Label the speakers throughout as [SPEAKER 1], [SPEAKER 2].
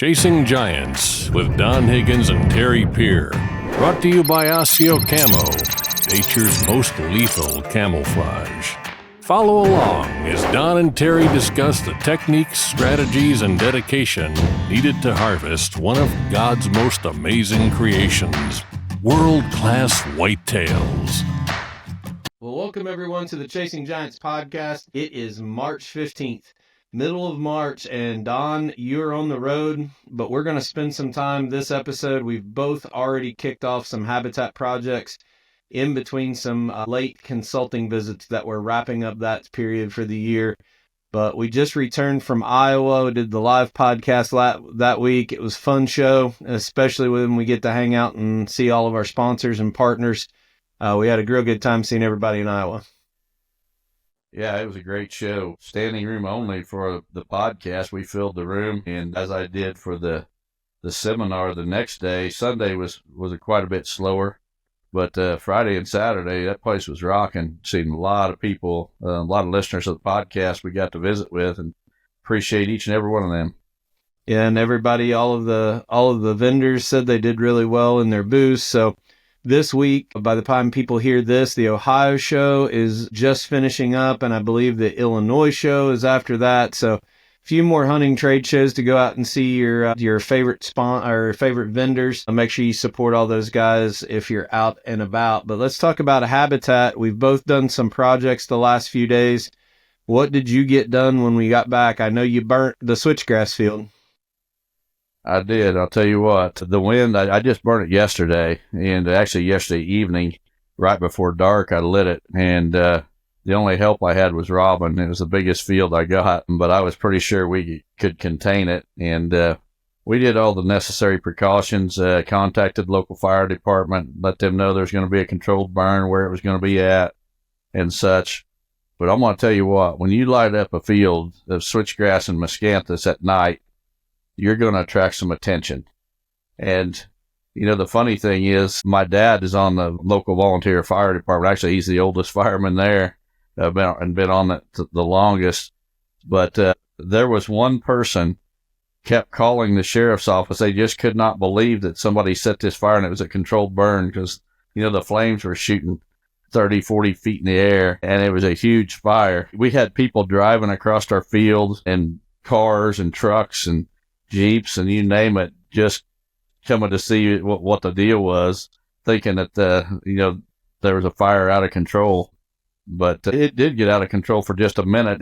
[SPEAKER 1] Chasing Giants with Don Higgins and Terry Peer. Brought to you by Osseo Camo, nature's most lethal camouflage. Follow along as Don and Terry discuss the techniques, strategies, and dedication needed to harvest one of God's most amazing creations, world-class whitetails.
[SPEAKER 2] Well, welcome everyone to the Chasing Giants podcast. It is March 15th, middle of March, and Don, you're on the road, but we're going to spend some time this episode. We've both already kicked off some habitat projects in between some late consulting visits that we're wrapping up that period for the year. But we just returned from Iowa. We did the live podcast that week. It was a fun show, especially when we get to hang out and see all of our sponsors and partners. We had a real good time seeing everybody in Iowa.
[SPEAKER 3] Yeah, it was a great show. Standing room only for the podcast. We filled the room, and as I did for the seminar the next day, Sunday was quite a bit slower. But Friday and Saturday, that place was rocking. Seen a lot of people, a lot of listeners of the podcast we got to visit with, and appreciate each and every one of them.
[SPEAKER 2] Yeah, and everybody, all of the vendors said they did really well in their booths. So this week, by the time people hear this, the Ohio show is just finishing up, and I believe the Illinois show is after that. So few more hunting trade shows to go out and see your favorite favorite vendors. Make sure you support all those guys if you're out and about. But let's talk about a habitat. We've both done some projects the last few days. What did you get done when we got back? I know you burnt the switchgrass field.
[SPEAKER 3] I did. I'll tell you what, the wind, I just burnt it yesterday, and actually yesterday evening, right before dark, I lit it, and the only help I had was Robin. It was the biggest field I got, but I was pretty sure we could contain it. And we did all the necessary precautions, contacted local fire department, let them know there's going to be a controlled burn, where it was going to be at, and such. But I'm going to tell you what, when you light up a field of switchgrass and miscanthus at night, you're going to attract some attention. And you know, the funny thing is, my dad is on the local volunteer fire department. Actually, he's the oldest fireman there. Been on it the longest, but there was one person kept calling the sheriff's office. They just could not believe that somebody set this fire and it was a controlled burn, because, you know, the flames were shooting 30, 40 feet in the air, and it was a huge fire. We had people driving across our fields, and cars and trucks and Jeeps and you name it, just coming to see what the deal was, thinking that, there was a fire out of control. But it did get out of control for just a minute.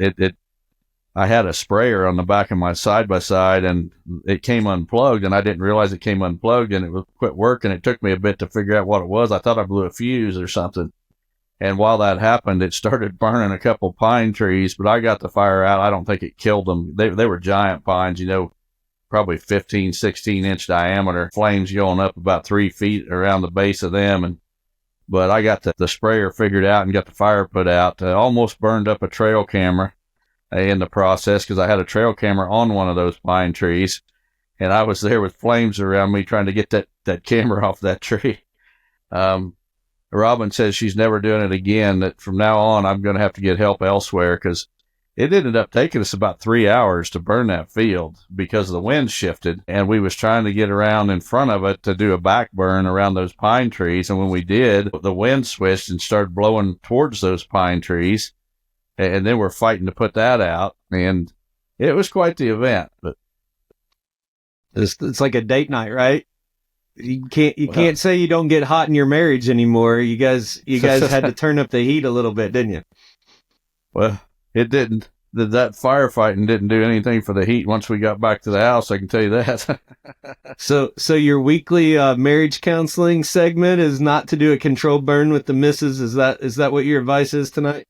[SPEAKER 3] I had a sprayer on the back of my side-by-side, and it came unplugged, and I didn't realize it came unplugged, and it would quit working. It took me a bit to figure out what it was. I thought I blew a fuse or something. And while that happened, it started burning a couple pine trees, but I got the fire out. I don't think it killed them. They were giant pines, probably 15, 16-inch diameter, flames going up about 3 feet around the base of them. But I got the sprayer figured out and got the fire put out. Almost burned up a trail camera in the process, because I had a trail camera on one of those pine trees, and I was there with flames around me trying to get that camera off that tree. Robin says she's never doing it again, that from now on I'm going to have to get help elsewhere, because it ended up taking us about 3 hours to burn that field because the wind shifted, and we was trying to get around in front of it to do a back burn around those pine trees. And when we did, the wind switched and started blowing towards those pine trees, and then we're fighting to put that out, and it was quite the event. But
[SPEAKER 2] it's like a date night, right? You can't say you don't get hot in your marriage anymore. You guys had to turn up the heat a little bit, didn't you?
[SPEAKER 3] Well, it didn't. That firefighting didn't do anything for the heat once we got back to the house, I can tell you that.
[SPEAKER 2] So your weekly marriage counseling segment is not to do a controlled burn with the missus. Is that what your advice is tonight?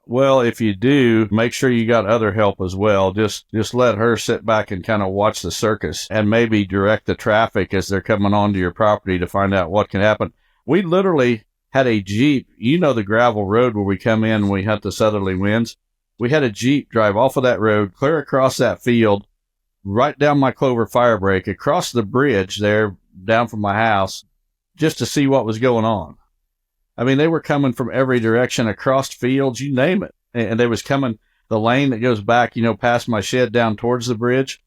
[SPEAKER 3] Well, if you do, make sure you got other help as well. Just let her sit back and kind of watch the circus, and maybe direct the traffic as they're coming onto your property to find out what can happen. We literally had a Jeep, the gravel road where we come in and we hunt the southerly winds. We had a Jeep drive off of that road, clear across that field, right down my clover fire break, across the bridge there, down from my house, just to see what was going on. I mean, they were coming from every direction, across fields, you name it. And they was coming the lane that goes back, past my shed down towards the bridge.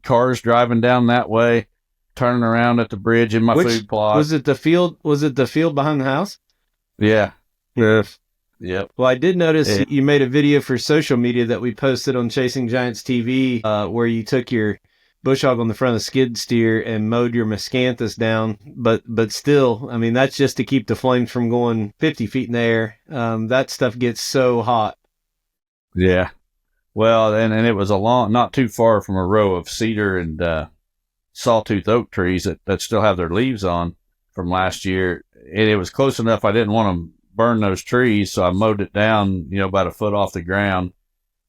[SPEAKER 3] cars driving down that way, turning around at the bridge in my food plot.
[SPEAKER 2] Was it the field? Was it the field behind the house?
[SPEAKER 3] Yeah. Yep.
[SPEAKER 2] Well, I did notice you made a video for social media that we posted on Chasing Giants TV, where you took your bush hog on the front of the skid steer and mowed your miscanthus down. But still, I mean, that's just to keep the flames from going 50 feet in the air. That stuff gets so hot.
[SPEAKER 3] Yeah. Well, and it was not too far from a row of cedar and sawtooth oak trees that still have their leaves on from last year. And it was close enough. I didn't want to burn those trees, so I mowed it down, about a foot off the ground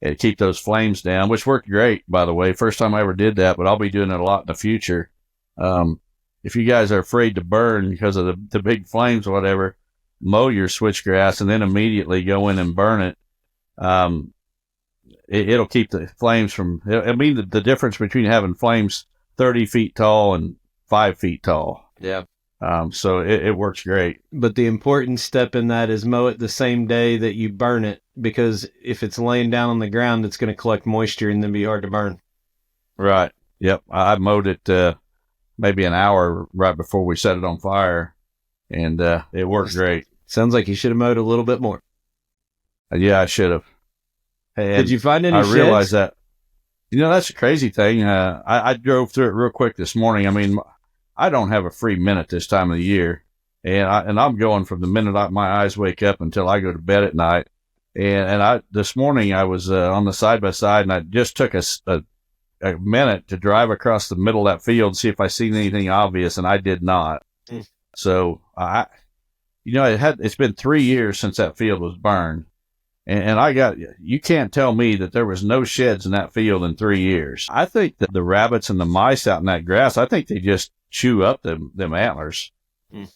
[SPEAKER 3] and keep those flames down, which worked great, by the way. First time I ever did that, but I'll be doing it a lot in the future. If you guys are afraid to burn because of the big flames or whatever, mow your switchgrass and then immediately go in and burn it. It'll keep the flames from, the difference between having flames 30 feet tall and 5 feet tall.
[SPEAKER 2] Yeah.
[SPEAKER 3] So it works great.
[SPEAKER 2] But the important step in that is mow it the same day that you burn it, because if it's laying down on the ground, it's going to collect moisture and then be hard to burn.
[SPEAKER 3] Right. Yep. I mowed it maybe an hour right before we set it on fire, and it worked great.
[SPEAKER 2] Sounds like you should have mowed a little bit more.
[SPEAKER 3] Yeah, I should have.
[SPEAKER 2] Did you find any sheds?
[SPEAKER 3] I realized that. That's a crazy thing. I drove through it real quick this morning. I mean, I don't have a free minute this time of the year, and I'm going from the minute my eyes wake up until I go to bed at night. And this morning I was on the side by side, and I just took a minute to drive across the middle of that field and see if I seen anything obvious, and I did not. So it's been 3 years since that field was burned. And you can't tell me that there was no sheds in that field in 3 years. I think that the rabbits and the mice out in that grass, I think they just chew up them antlers.
[SPEAKER 2] I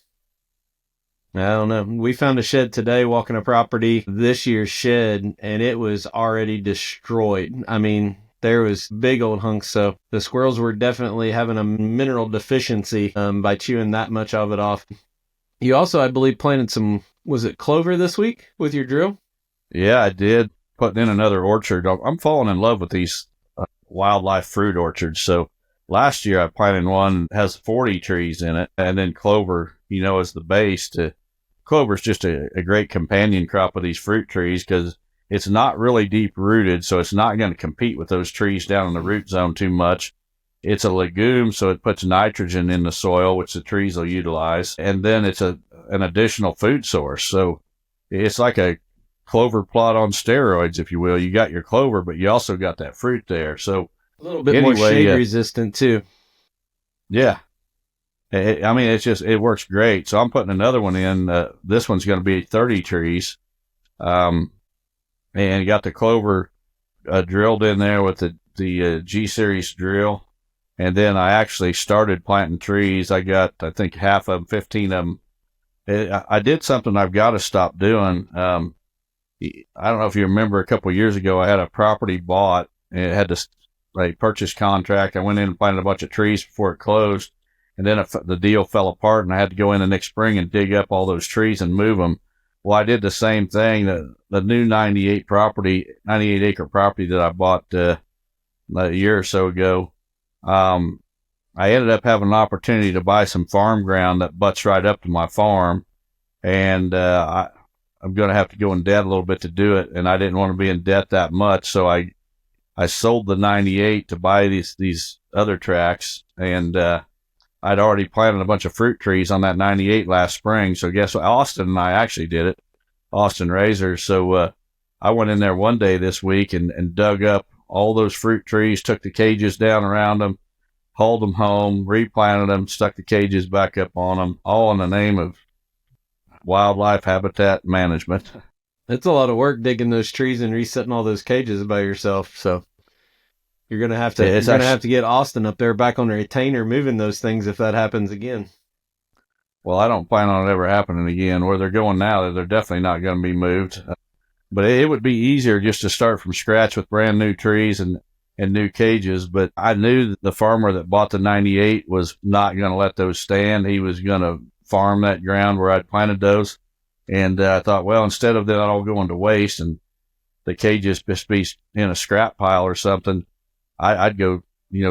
[SPEAKER 2] don't know. We found a shed today walking a property, this year's shed, and it was already destroyed. I mean, there was big old hunks. So the squirrels were definitely having a mineral deficiency by chewing that much of it off. You also, I believe, planted some, was it clover this week with your drill?
[SPEAKER 3] Yeah, I did. Putting in another orchard. I'm falling in love with these wildlife fruit orchards. So last year I planted one that has 40 trees in it, and then clover, as the base. Clover is just a great companion crop of these fruit trees because it's not really deep rooted, so it's not going to compete with those trees down in the root zone too much. It's a legume, so it puts nitrogen in the soil, which the trees will utilize, and then it's an additional food source. So it's like a clover plot on steroids, if you will. You got your clover, but you also got that fruit there. So
[SPEAKER 2] a little bit more shade resistant too.
[SPEAKER 3] Yeah. It works great. So I'm putting another one in. This one's going to be 30 trees. And got the clover drilled in there with the G-Series drill. And then I actually started planting trees. I got, I think, half of them, 15 of them. I did something I've got to stop doing. I don't know if you remember a couple of years ago, I had a property bought, and it had a purchase contract. I went in and planted a bunch of trees before it closed, and then the deal fell apart, and I had to go in the next spring and dig up all those trees and move them. Well, I did the same thing. The new 98 acre property that I bought a year or so ago, I ended up having an opportunity to buy some farm ground that butts right up to my farm, and I'm going to have to go in debt a little bit to do it, and I didn't want to be in debt that much, so I sold the 98 to buy these other tracts, and I'd already planted a bunch of fruit trees on that 98 last spring. So guess what? Austin and I actually did it, Austin Razor. So I went in there one day this week and dug up all those fruit trees, took the cages down around them, hauled them home, replanted them, stuck the cages back up on them, all in the name of wildlife habitat management.
[SPEAKER 2] It's a lot of work digging those trees and resetting all those cages by yourself. So you're gonna have to get Austin up there back on the retainer moving those things if that happens again.
[SPEAKER 3] Well, I don't plan on it ever happening again. Where they're going now, they're definitely not going to be moved. But it would be easier just to start from scratch with brand new trees and new cages. But I knew that the farmer that bought the 98 was not going to let those stand. He was going to farm that ground where I'd planted those. And I thought, well, instead of that all going to waste and the cages just be in a scrap pile or something, I'd go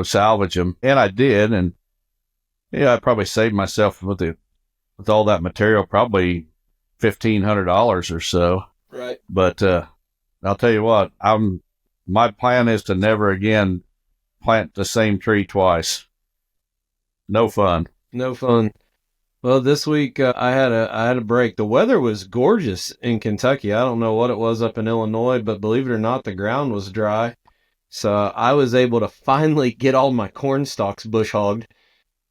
[SPEAKER 3] salvage them. And I did. And I probably saved myself with all that material, probably $1,500 or so.
[SPEAKER 2] Right.
[SPEAKER 3] But I'll tell you what, my plan is to never again plant the same tree twice. No fun.
[SPEAKER 2] No fun. Well, this week I had a break. The weather was gorgeous in Kentucky. I don't know what it was up in Illinois, but believe it or not, the ground was dry. So I was able to finally get all my corn stalks bush hogged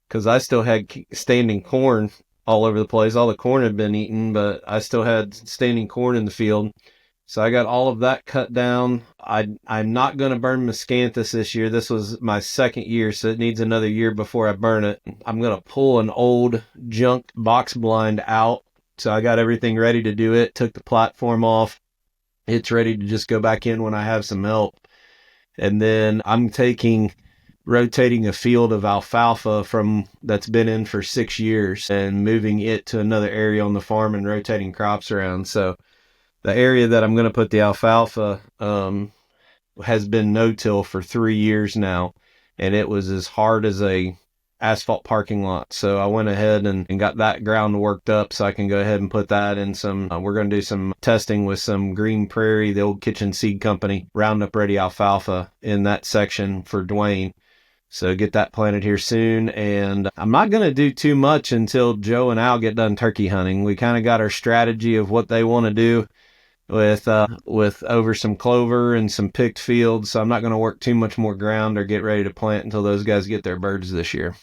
[SPEAKER 2] because I still had standing corn all over the place. All the corn had been eaten, but I still had standing corn in the field. So I got all of that cut down. I'm not going to burn miscanthus this year. This was my second year, so it needs another year before I burn it. I'm going to pull an old junk box blind out. So I got everything ready to do it. Took the platform off. It's ready to just go back in when I have some help. And then I'm rotating a field of alfalfa that's been in for 6 years and moving it to another area on the farm and rotating crops around. So the area that I'm going to put the alfalfa has been no-till for 3 years now, and it was as hard as a asphalt parking lot. So I went ahead and got that ground worked up so I can go ahead and put that in some, we're going to do some testing with some Green Prairie, the old kitchen seed company, Roundup Ready alfalfa in that section for Dwayne. So get that planted here soon. And I'm not going to do too much until Joe and Al get done turkey hunting. We kind of got our strategy of what they want to do with over some clover and some picked fields. So I'm not going to work too much more ground or get ready to plant until those guys get their birds this year.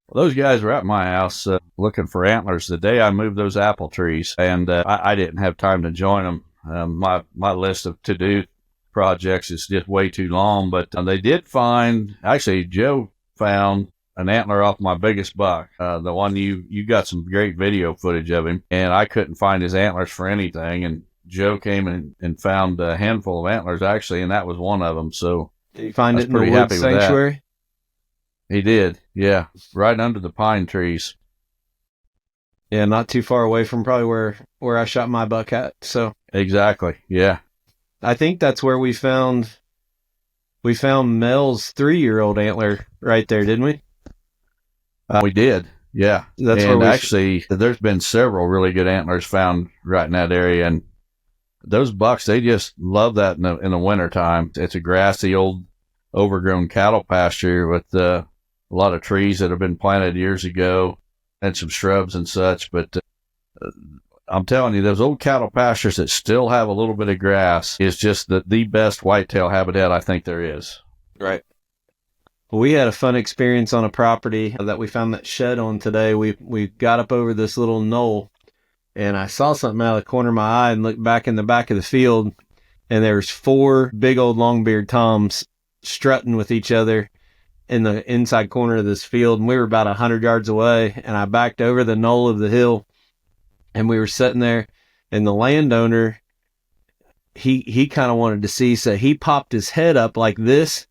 [SPEAKER 3] Well, those guys were at my house looking for antlers the day I moved those apple trees, and I didn't have time to join them. My list of to-do projects is just way too long, but they did find, actually, Joe found an antler off my biggest buck, the one you got some great video footage of him, and I couldn't find his antlers for anything, and Joe came and found a handful of antlers, actually, and that was one of them, so
[SPEAKER 2] did you find it in the wood sanctuary?
[SPEAKER 3] He did, yeah, right under the pine trees.
[SPEAKER 2] Yeah, not too far away from probably where I shot my buck at, so.
[SPEAKER 3] Exactly, yeah.
[SPEAKER 2] I think that's where we found Mel's 3-year-old antler right there, didn't we?
[SPEAKER 3] We did, yeah.
[SPEAKER 2] That's
[SPEAKER 3] and
[SPEAKER 2] where
[SPEAKER 3] actually, there's been several really good antlers found right in that area, and those bucks, they just love that in the wintertime. It's a grassy, old, overgrown cattle pasture with a lot of trees that have been planted years ago and some shrubs and such, but I'm telling you, those old cattle pastures that still have a little bit of grass is just the best whitetail habitat I think there is.
[SPEAKER 2] Right. Well, we had a fun experience on a property that we found that shed on today. We got up over this little knoll, and I saw something out of the corner of my eye and looked back in the back of the field, and there's 4 big old long-beard toms strutting with each other in the inside corner of this field, and we were about 100 yards away, and I backed over the knoll of the hill, and we were sitting there, and the landowner, he kind of wanted to see, so he popped his head up like this,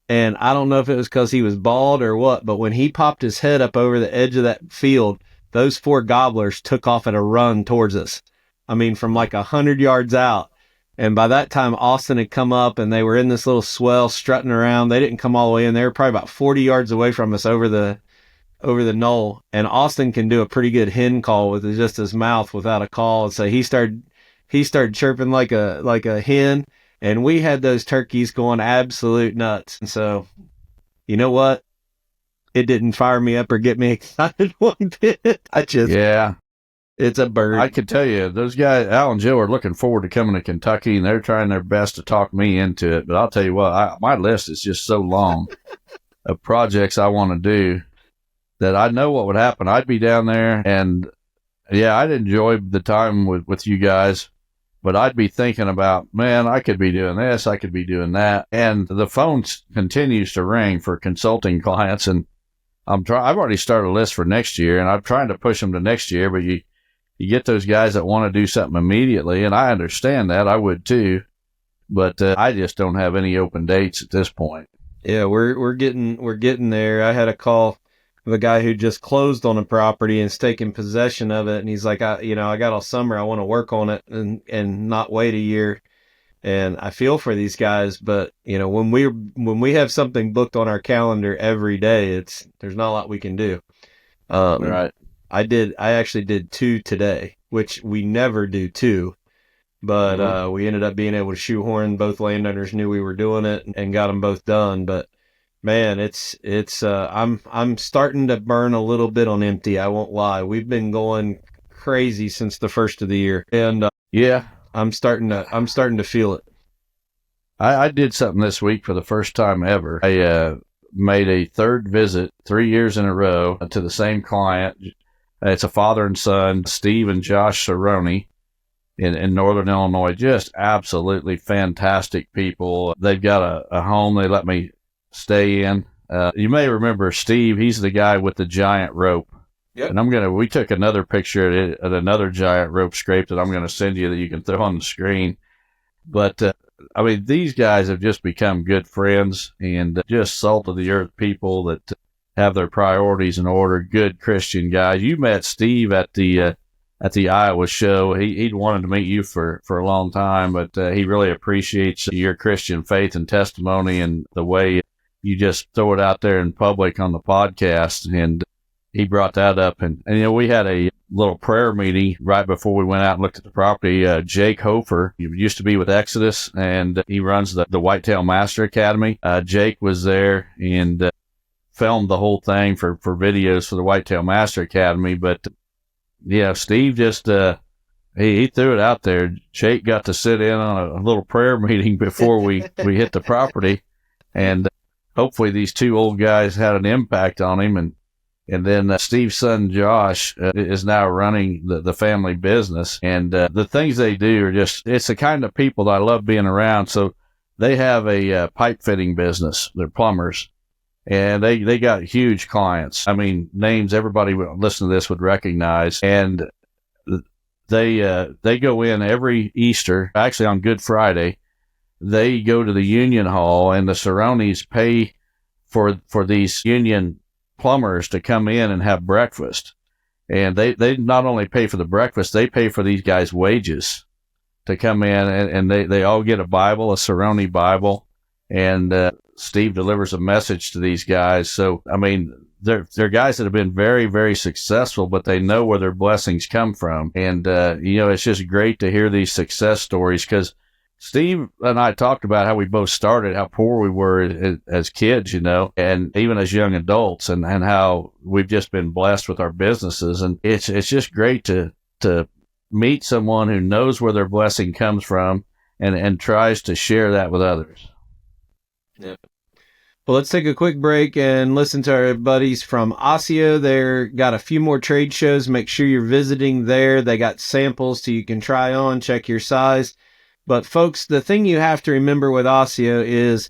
[SPEAKER 2] and I don't know if it was because he was bald or what, but when he popped his head up over the edge of that field, those 4 gobblers took off at a run towards us. I mean, from like 100 yards out. And by that time, Austin had come up, and they were in this little swell strutting around. They didn't come all the way in. They were probably about 40 yards away from us over the knoll. And Austin can do a pretty good hen call with just his mouth without a call. And so he started chirping like a hen, and we had those turkeys going absolute nuts. And so, you know what? It didn't fire me up or get me excited one bit.
[SPEAKER 3] Yeah.
[SPEAKER 2] It's a bird.
[SPEAKER 3] I can tell you, those guys, Al and Joe, are looking forward to coming to Kentucky, and they're trying their best to talk me into it. But I'll tell you what, my list is just so long of projects I want to do that I know what would happen. I'd be down there, and yeah, I'd enjoy the time with you guys, but I'd be thinking about, man, I could be doing this, I could be doing that. And the phone continues to ring for consulting clients, and I've already started a list for next year, and I'm trying to push them to next year, but you get those guys that want to do something immediately, and I understand that. I would too, but I just don't have any open dates at this point.
[SPEAKER 2] Yeah, we're getting there. I had a call of a guy who just closed on a property and is taking possession of it, and he's like, I got all summer. I want to work on it and not wait a year. And I feel for these guys, but when we have something booked on our calendar every day, there's not a lot we can do.
[SPEAKER 3] Right.
[SPEAKER 2] I actually did 2 today, which we never do 2, but we ended up being able to shoehorn. Both landowners knew we were doing it and got them both done. But man, I'm starting to burn a little bit on empty. I won't lie. We've been going crazy since the first of the year, and
[SPEAKER 3] yeah,
[SPEAKER 2] I'm starting to feel it.
[SPEAKER 3] I did something this week for the first time ever. I made a 3rd visit 3 years in a row to the same client. It's a father and son, Steve and Josh Cerrone in Northern Illinois. Just absolutely fantastic people. They've got a home they let me stay in. You may remember Steve. He's the guy with the giant rope.
[SPEAKER 2] Yep.
[SPEAKER 3] And we took another picture at another giant rope scrape that I'm going to send you that you can throw on the screen. But, these guys have just become good friends and just salt of the earth people that have their priorities in order. Good Christian guys. You met Steve at the Iowa show. He'd wanted to meet you for a long time, but he really appreciates your Christian faith and testimony and the way you just throw it out there in public on the podcast. And he brought that up. And we had a little prayer meeting right before we went out and looked at the property. Jake Hofer, he used to be with Exodus, and he runs the Whitetail Master Academy. Jake was there and filmed the whole thing for videos for the Whitetail Master Academy. But Steve just he threw it out there. Jake got to sit in on a little prayer meeting before we hit the property, and hopefully these 2 old guys had an impact on him. And then Steve's son Josh is now running the family business, and the things they do are it's the kind of people that I love being around. So they have a pipe fitting business. They're plumbers. And they got huge clients. Names everybody would listen to this would recognize. And they go in every Easter, actually on Good Friday. They go to the Union Hall, and the Cerrones pay for these union plumbers to come in and have breakfast. And they not only pay for the breakfast, they pay for these guys' wages to come in, and they all get a Bible, a Cerrone Bible, and Steve delivers a message to these guys. So, they're guys that have been very, very successful, but they know where their blessings come from. And, it's just great to hear these success stories, because Steve and I talked about how we both started, how poor we were as kids, and even as young adults, and how we've just been blessed with our businesses. And it's just great to meet someone who knows where their blessing comes from and tries to share that with others.
[SPEAKER 2] Yep. Well, let's take a quick break and listen to our buddies from Osseo. They've got a few more trade shows. Make sure you're visiting there. They got samples so you can try on, check your size. But folks, the thing you have to remember with Osseo is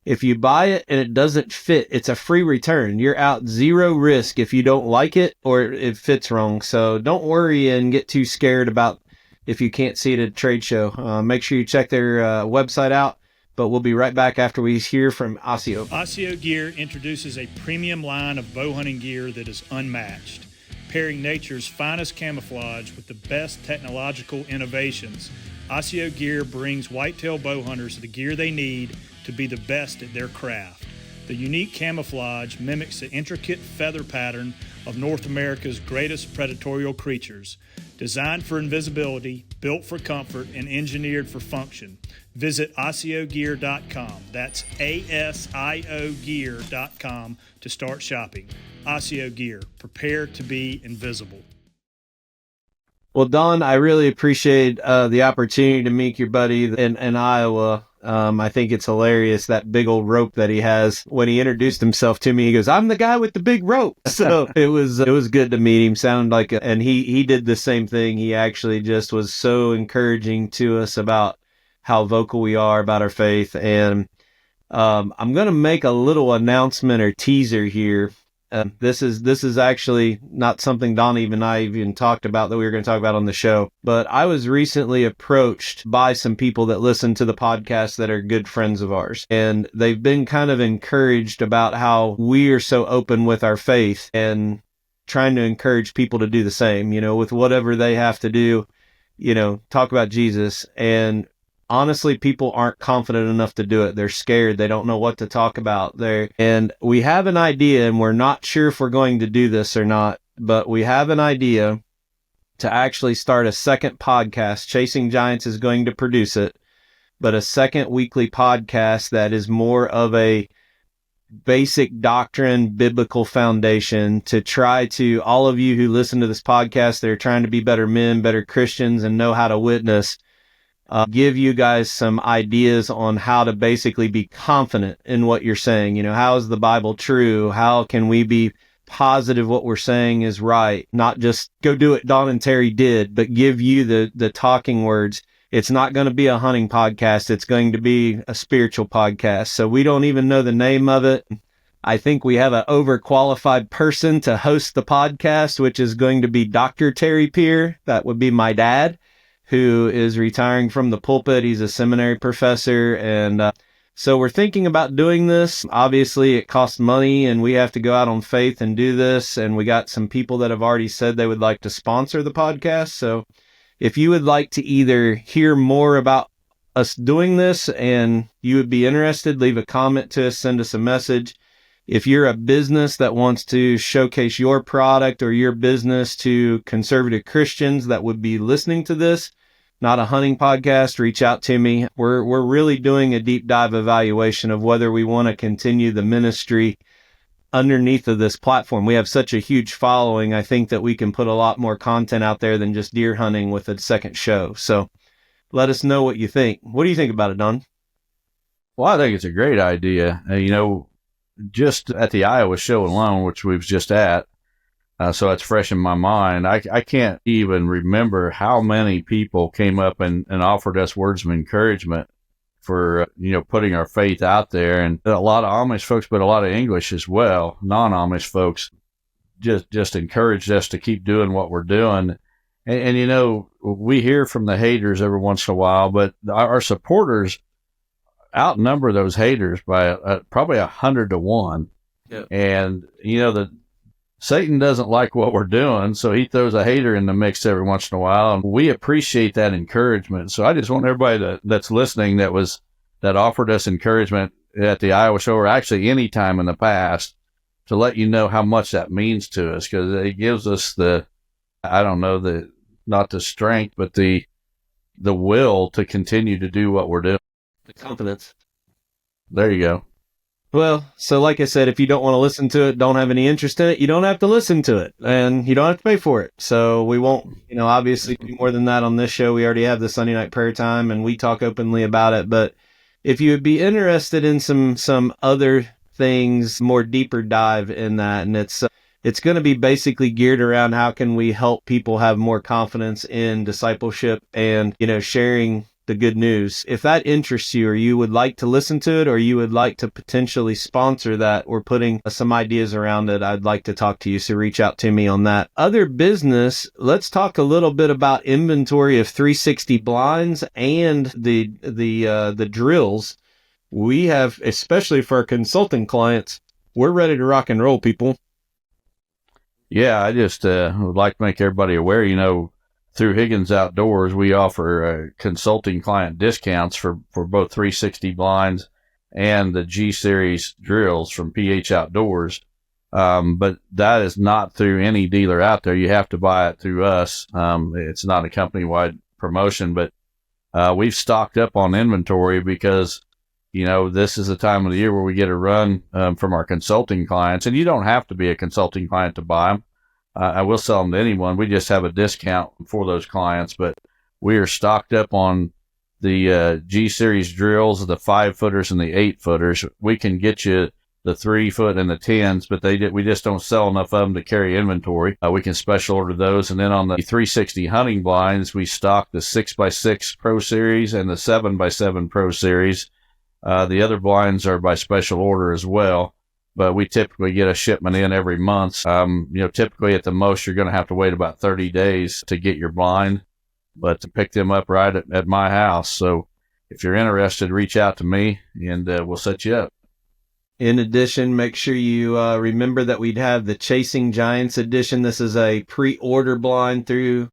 [SPEAKER 2] if you buy it and it doesn't fit, it's a free return. You're out 0 risk if you don't like it or it fits wrong. So don't worry and get too scared about if you can't see it at a trade show. Make sure you check their website out. But we'll be right back after we hear from Osseo.
[SPEAKER 4] Osseo Gear introduces a premium line of bow hunting gear that is unmatched, pairing nature's finest camouflage with the best technological innovations. Osseo Gear brings whitetail bow hunters the gear they need to be the best at their craft. The unique camouflage mimics the intricate feather pattern of North America's greatest predatory creatures. Designed for invisibility, built for comfort, and engineered for function. Visit OsseoGear.com. That's ASIO Gear.com to start shopping. Osseo Gear. Prepare to be invisible.
[SPEAKER 2] Well, Don, I really appreciate the opportunity to meet your buddy in Iowa. I think it's hilarious, that big old rope that he has. When he introduced himself to me, he goes, "I'm the guy with the big rope." So it was good to meet him. Sounded like, and he did the same thing. He actually just was so encouraging to us about how vocal we are about our faith. And I'm going to make a little announcement or teaser here. This is actually not something Don and I even talked about that we were going to talk about on the show. But I was recently approached by some people that listen to the podcast that are good friends of ours. And they've been kind of encouraged about how we are so open with our faith and trying to encourage people to do the same, with whatever they have to do, talk about Jesus. And honestly, people aren't confident enough to do it. They're scared. They don't know what to talk about. And we have an idea, and we're not sure if we're going to do this or not, but we have an idea to actually start a second podcast. Chasing Giants is going to produce it, but a second weekly podcast that is more of a basic doctrine, biblical foundation to try to, all of you who listen to this podcast, they're trying to be better men, better Christians, and know how to witness, give you guys some ideas on how to basically be confident in what you're saying. You know, how is the Bible true? How can we be positive what we're saying is right? Not just go do it Don and Terry did, but give you the talking words. It's not going to be a hunting podcast. It's going to be a spiritual podcast. So we don't even know the name of it. I think we have an overqualified person to host the podcast, which is going to be Dr. Terry Peer. That would be my dad, who is retiring from the pulpit. He's a seminary professor. And so we're thinking about doing this. Obviously, it costs money, and we have to go out on faith and do this. And we got some people that have already said they would like to sponsor the podcast. So if you would like to either hear more about us doing this and you would be interested, leave a comment to us, send us a message. If you're a business that wants to showcase your product or your business to conservative Christians that would be listening to this, not a hunting podcast, reach out to me. We're really doing a deep dive evaluation of whether we want to continue the ministry underneath of this platform. We have such a huge following. I think that we can put a lot more content out there than just deer hunting with a second show. So let us know what you think. What do you think about it, Don?
[SPEAKER 3] Well, I think it's a great idea. Just at the Iowa show alone, which we was just at, so it's fresh in my mind. I can't even remember how many people came up and offered us words of encouragement for, putting our faith out there. And a lot of Amish folks, but a lot of English as well, non-Amish folks, just encouraged us to keep doing what we're doing. And we hear from the haters every once in a while, but our supporters outnumber those haters by probably 100 to 1.
[SPEAKER 2] Yep.
[SPEAKER 3] And, Satan doesn't like what we're doing, so he throws a hater in the mix every once in a while, and we appreciate that encouragement. So I just want everybody that's listening that offered us encouragement at the Iowa show, or actually any time in the past, to let you know how much that means to us, because it gives us not the strength, but the will to continue to do what we're doing.
[SPEAKER 2] The confidence.
[SPEAKER 3] There you go.
[SPEAKER 2] Well, so like I said, if you don't want to listen to it, don't have any interest in it, you don't have to listen to it, and you don't have to pay for it. So we won't, obviously do more than that on this show. We already have the Sunday night prayer time, and we talk openly about it. But if you would be interested in some other things, more deeper dive in that, and it's going to be basically geared around how can we help people have more confidence in discipleship and, sharing the good news. If that interests you, or you would like to listen to it, or you would like to potentially sponsor that, we're putting some ideas around it, I'd like to talk to you. So reach out to me on that. Other business, let's talk a little bit about inventory of 360 blinds and the drills. We have, especially for our consulting clients, we're ready to rock and roll, people.
[SPEAKER 3] Yeah, I just would like to make everybody aware, through Higgins Outdoors, we offer consulting client discounts for both 360 blinds and the G-Series drills from PH Outdoors. But that is not through any dealer out there. You have to buy it through us. It's not a company-wide promotion, but we've stocked up on inventory because, this is the time of the year where we get a run from our consulting clients. And you don't have to be a consulting client to buy them. I will sell them to anyone. We just have a discount for those clients, but we are stocked up on the G-Series drills, the 5-footers and the 8-footers. We can get you the 3-foot and the 10s, but we just don't sell enough of them to carry inventory. We can special order those. And then on the 360 hunting blinds, we stock the 6x6 Pro Series and the 7x7 Pro Series. The other blinds are by special order as well. But we typically get a shipment in every month. Typically at the most, you're going to have to wait about 30 days to get your blind, but to pick them up right at my house. So if you're interested, reach out to me and we'll set you up.
[SPEAKER 2] In addition, make sure you remember that we'd have the Chasing Giants edition. This is a pre-order blind through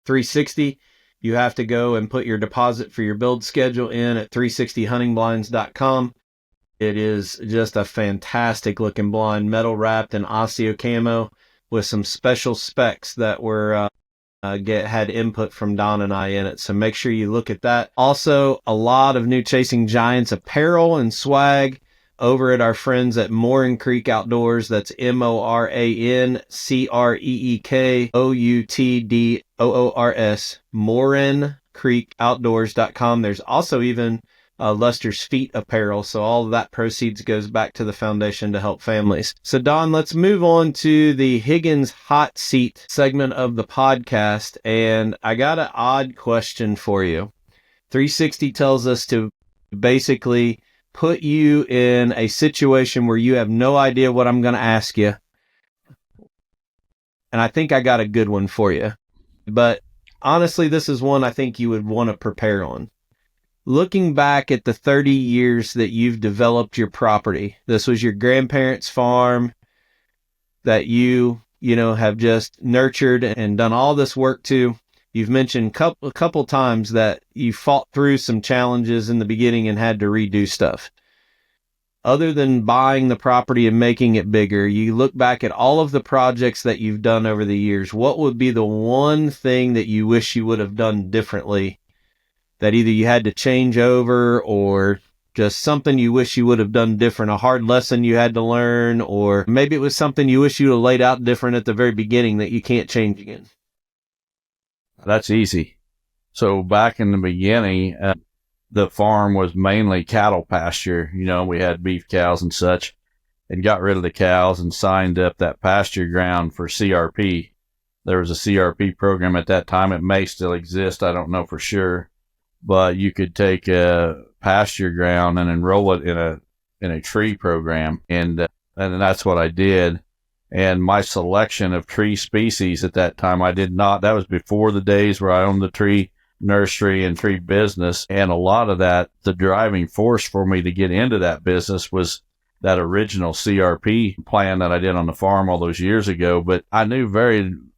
[SPEAKER 2] 360. you have to go and put your deposit for your build schedule in at 360huntingblinds.com. It is just a fantastic looking blind, metal wrapped in Osseo camo with some special specs that were had input from Don and I in it. So make sure you look at that. Also, a lot of new Chasing Giants apparel and swag over at our friends at Morin Creek Outdoors. That's MoranCreekOutdoors, MorinCreekOutdoors.com. There's also even Lester's Feet apparel. So all of that proceeds goes back to the foundation to help families. So Don, let's move on to the Higgins hot seat segment of the podcast. And I got an odd question for you. 360 tells us to basically put you in a situation where you have no idea what I'm going to ask you. And I think I got a good one for you. But honestly, this is one I think you would want to prepare on. Looking back at the 30 years that you've developed your property, this was your grandparents' farm that you have just nurtured and done all this work to. You've mentioned a couple times that you fought through some challenges in the beginning and had to redo stuff. Other than buying the property and making it bigger, you look back at all of the projects that you've done over the years. What would be the one thing that you wish you would have done differently, that either you had to change over or just something you wish you would have done different, a hard lesson you had to learn, or maybe it was something you wish you would have laid out different at the very beginning that you can't change again?
[SPEAKER 3] That's easy. So back in the beginning, the farm was mainly cattle pasture. We had beef cows and such, and got rid of the cows and signed up that pasture ground for CRP. There was a CRP program at that time. It may still exist. I don't know for sure. But you could take a pasture ground and enroll it in a tree program, and that's what I did. And my selection of tree species at that time, I did not. That was before the days where I owned the tree nursery and tree business, and a lot of that, the driving force for me to get into that business was that original CRP plan that I did on the farm all those years ago. But I knew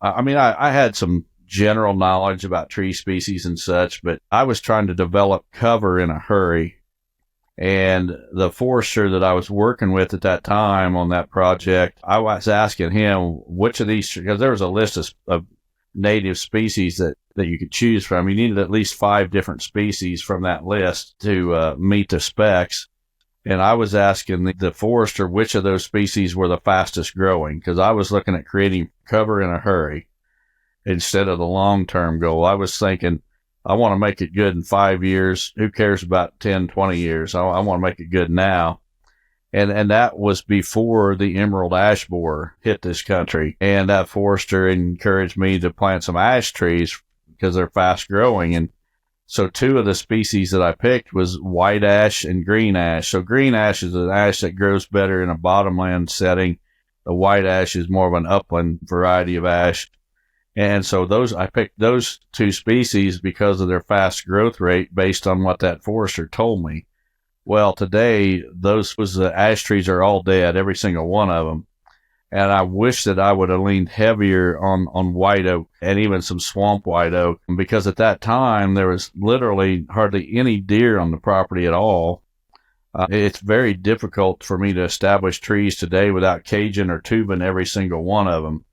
[SPEAKER 3] I had some general knowledge about tree species and such, but I was trying to develop cover in a hurry. And the forester that I was working with at that time on that project, I was asking him which of these, because there was a list of native species that you could choose from. You needed at least 5 different species from that list to meet the specs. And I was asking the forester which of those species were the fastest growing, because I was looking at creating cover in a hurry instead of the long-term goal. I was thinking, I want to make it good in 5 years. Who cares about 10, 20 years? I want to make it good now. And that was before the emerald ash borer hit this country. And that forester encouraged me to plant some ash trees because they're fast growing. And so 2 of the species that I picked was white ash and green ash. So green ash is an ash that grows better in a bottomland setting. The white ash is more of an upland variety of ash. And so I picked those 2 species because of their fast growth rate based on what that forester told me. Well, today, the ash trees are all dead, every single one of them. And I wish that I would have leaned heavier on white oak and even some swamp white oak, because at that time, there was literally hardly any deer on the property at all. It's very difficult for me to establish trees today without caging or tubing every single one of them.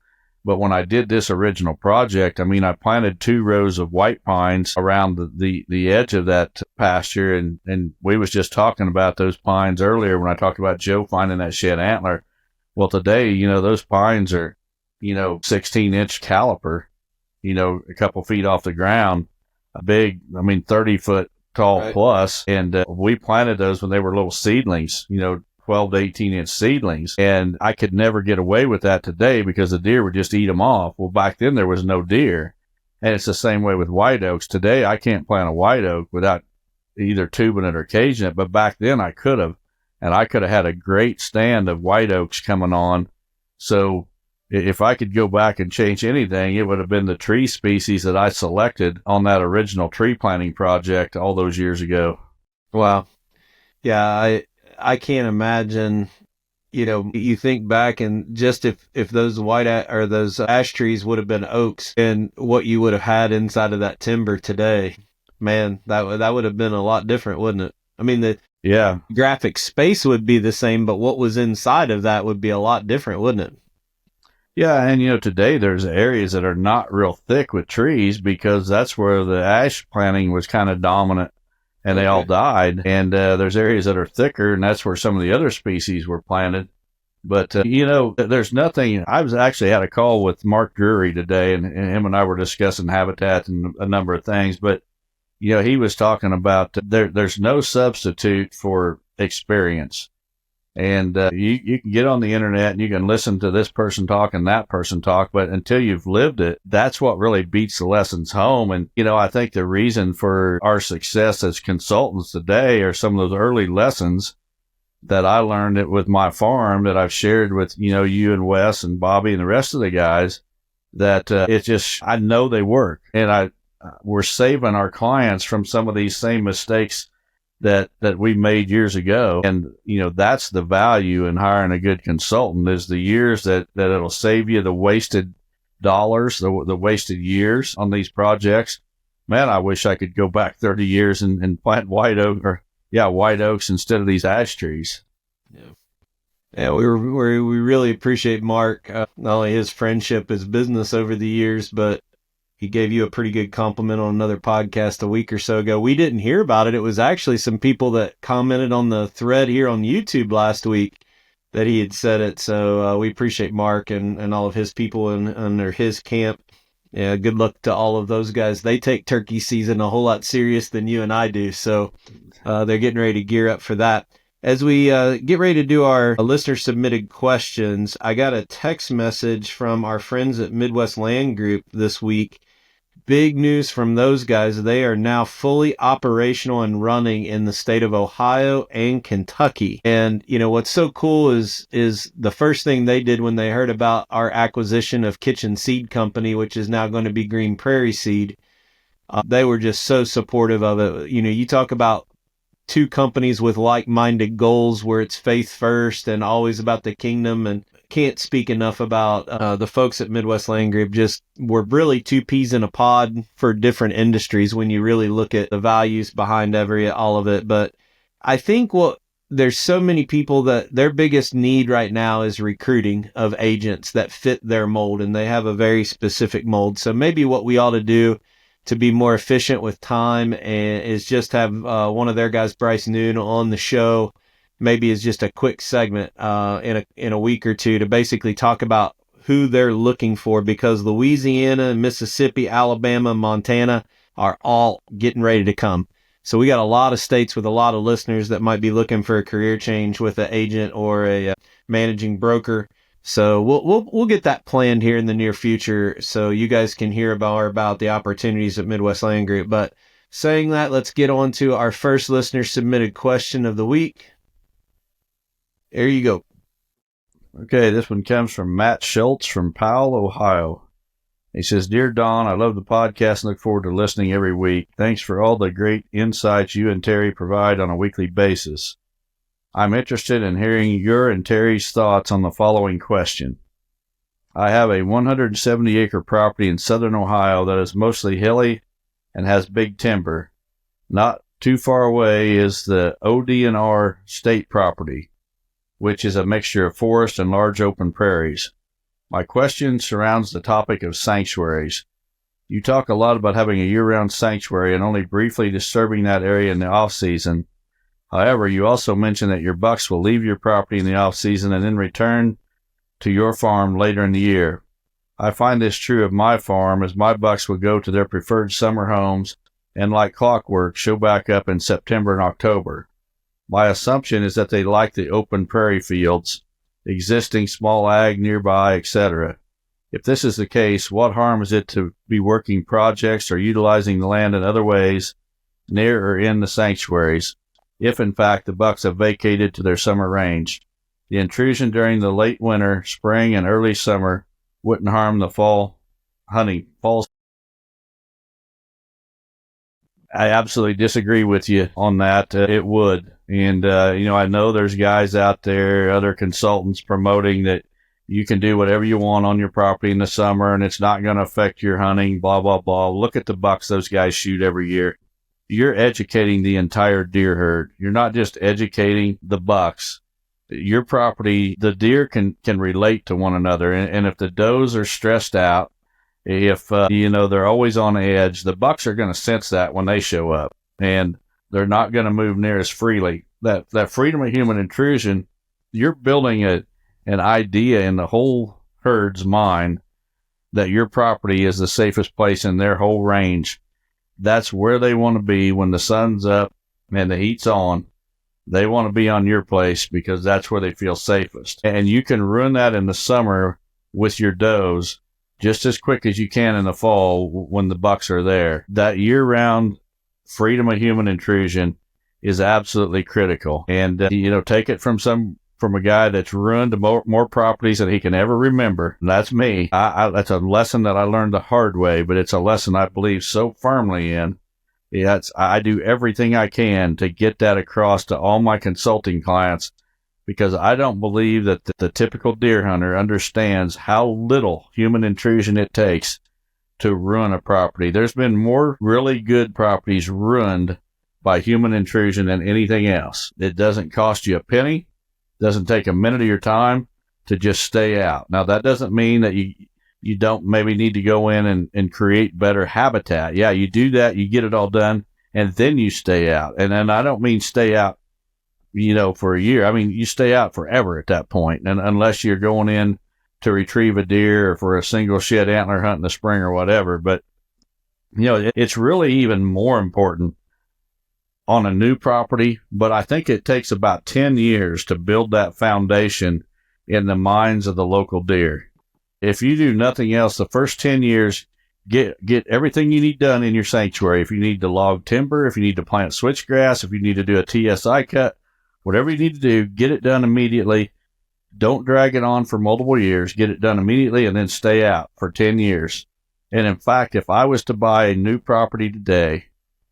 [SPEAKER 3] But when I did this original project, I planted 2 rows of white pines around the edge of that pasture. And we was just talking about those pines earlier when I talked about Joe finding that shed antler. Well, today, those pines are, 16-inch caliper, a couple feet off the ground, a big, 30-foot tall right. Plus. And we planted those when they were little seedlings, 12 to 18-inch seedlings. And I could never get away with that today because the deer would just eat them off. Well, back then there was no deer. And it's the same way with white oaks. Today I can't plant a white oak without either tubing it or caging it. But back then I could have. And I could have had a great stand of white oaks coming on. So if I could go back and change anything, it would have been the tree species that I selected on that original tree planting project all those years ago.
[SPEAKER 2] Wow. Yeah, I can't imagine, you think back and just if those or those ash trees would have been oaks and what you would have had inside of that timber today, man, that would have been a lot different, wouldn't it? I mean, the graphic space would be the same, but what was inside of that would be a lot different, wouldn't it?
[SPEAKER 3] Yeah, and today there's areas that are not real thick with trees because that's where the ash planting was kind of dominant, and they all died. And there's areas that are thicker, and that's where some of the other species were planted. But, there's nothing. I was actually had a call with Mark Drury today, and him and I were discussing habitat and a number of things. But, he was talking about there's no substitute for experience. And you can get on the internet and you can listen to this person talk and that person talk, but until you've lived it, that's what really beats the lessons home. And, I think the reason for our success as consultants today are some of those early lessons that I learned with my farm that I've shared with, you and Wes and Bobby and the rest of the guys, that it's just, I know they work. And we're saving our clients from some of these same mistakes that we made years ago. And, that's the value in hiring a good consultant, is the years that it'll save you, the wasted dollars, the wasted years on these projects. Man, I wish I could go back 30 years and plant white oaks instead of these ash trees.
[SPEAKER 2] Yeah, we really appreciate Mark, not only his friendship, his business over the years, but he gave you a pretty good compliment on another podcast a week or so ago. We didn't hear about it. It was actually some people that commented on the thread here on YouTube last week that he had said it. So we appreciate Mark and all of his people under his camp. Yeah, good luck to all of those guys. They take turkey season a whole lot serious than you and I do. So they're getting ready to gear up for that. As we get ready to do our listener-submitted questions, I got a text message from our friends at Midwest Land Group this week. Big news from those guys. They are now fully operational and running in the state of Ohio and Kentucky. And, what's so cool is the first thing they did when they heard about our acquisition of Kitchen Seed Company, which is now going to be Green Prairie Seed. They were just so supportive of it. You talk about two companies with like-minded goals where it's faith first and always about the kingdom, and can't speak enough about the folks at Midwest Land Group. Just we're really two peas in a pod for different industries when you really look at the values behind all of it. But I think there's so many people that their biggest need right now is recruiting of agents that fit their mold, and they have a very specific mold. So maybe what we ought to do to be more efficient with time is just have one of their guys, Bryce Noon, on the show. Maybe is just a quick segment in a week or two to basically talk about who they're looking for, because Louisiana, Mississippi, Alabama, Montana are all getting ready to come. So we got a lot of states with a lot of listeners that might be looking for a career change with an agent or a managing broker. So we'll get that planned here in the near future, so you guys can hear more about the opportunities at Midwest Land Group. But saying that, let's get on to our first listener submitted question of the week. There you go.
[SPEAKER 3] Okay, this one comes from Matt Schultz from Powell, Ohio. He says, "Dear Don, I love the podcast and look forward to listening every week. Thanks for all the great insights you and Terry provide on a weekly basis. I'm interested in hearing your and Terry's thoughts on the following question. I have a 170-acre property in southern Ohio that is mostly hilly and has big timber. Not too far away is the OD&R state property, which is a mixture of forest and large open prairies. My question surrounds the topic of sanctuaries. You talk a lot about having a year-round sanctuary and only briefly disturbing that area in the off-season. However, you also mention that your bucks will leave your property in the off-season and then return to your farm later in the year. I find this true of my farm, as my bucks will go to their preferred summer homes and, like clockwork, show back up in September and October. My assumption is that they like the open prairie fields, existing small ag nearby, etc. If this is the case, what harm is it to be working projects or utilizing the land in other ways near or in the sanctuaries, if in fact the bucks have vacated to their summer range? The intrusion during the late winter, spring, and early summer wouldn't harm the fall hunting. I absolutely disagree with you on that. It would. And, I know there's guys out there, other consultants promoting that you can do whatever you want on your property in the summer and it's not going to affect your hunting, blah, blah, blah. Look at the bucks those guys shoot every year. You're educating the entire deer herd. You're not just educating the bucks. Your property, the deer can relate to one another. And if the does are stressed out, if, they're always on edge, the bucks are going to sense that when they show up. And they're not going to move near as freely. That freedom of human intrusion, you're building an idea in the whole herd's mind that your property is the safest place in their whole range. That's where they want to be when the sun's up and the heat's on. They want to be on your place because that's where they feel safest. And you can ruin that in the summer with your does just as quick as you can in the fall when the bucks are there. That year-round freedom of human intrusion is absolutely critical. And, take it from a guy that's ruined more properties than he can ever remember. And that's me. That's a lesson that I learned the hard way, but it's a lesson I believe so firmly in. I do everything I can to get that across to all my consulting clients because I don't believe that the typical deer hunter understands how little human intrusion it takes to ruin a property. There's been more really good properties ruined by human intrusion than anything else. It doesn't cost you a penny. Doesn't take a minute of your time to just stay out. Now, that doesn't mean that you don't maybe need to go in and create better habitat. Yeah, you do that, you get it all done, and then you stay out. And then I don't mean stay out, for a year. I mean, you stay out forever at that point, and unless you're going in to retrieve a deer or for a single shed antler hunt in the spring or whatever. But, it's really even more important on a new property, but I think it takes about 10 years to build that foundation in the minds of the local deer. If you do nothing else, the first 10 years, get everything you need done in your sanctuary. If you need to log timber, if you need to plant switchgrass, if you need to do a TSI cut, whatever you need to do, get it done immediately. Don't drag it on for multiple years. Get it done immediately and then stay out for 10 years. And in fact, if I was to buy a new property today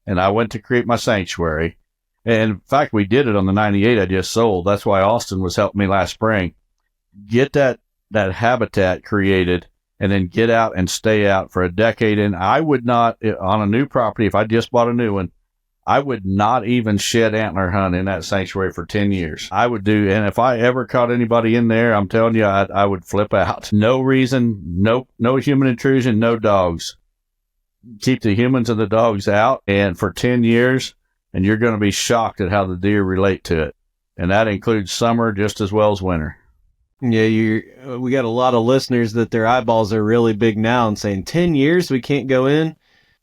[SPEAKER 3] and I went to create my sanctuary, and in fact, we did it on the 98 I just sold. That's why Austin was helping me last spring. Get that habitat created and then get out and stay out for a decade. And I would not, on a new property, if I just bought a new one, I would not even shed antler hunt in that sanctuary for 10 years. I would do, and if I ever caught anybody in there, I'm telling you, I would flip out. No reason, no human intrusion, no dogs. Keep the humans and the dogs out, and for 10 years, and you're going to be shocked at how the deer relate to it. And that includes summer just as well as winter.
[SPEAKER 2] Yeah, we got a lot of listeners that their eyeballs are really big now and saying 10 years we can't go in.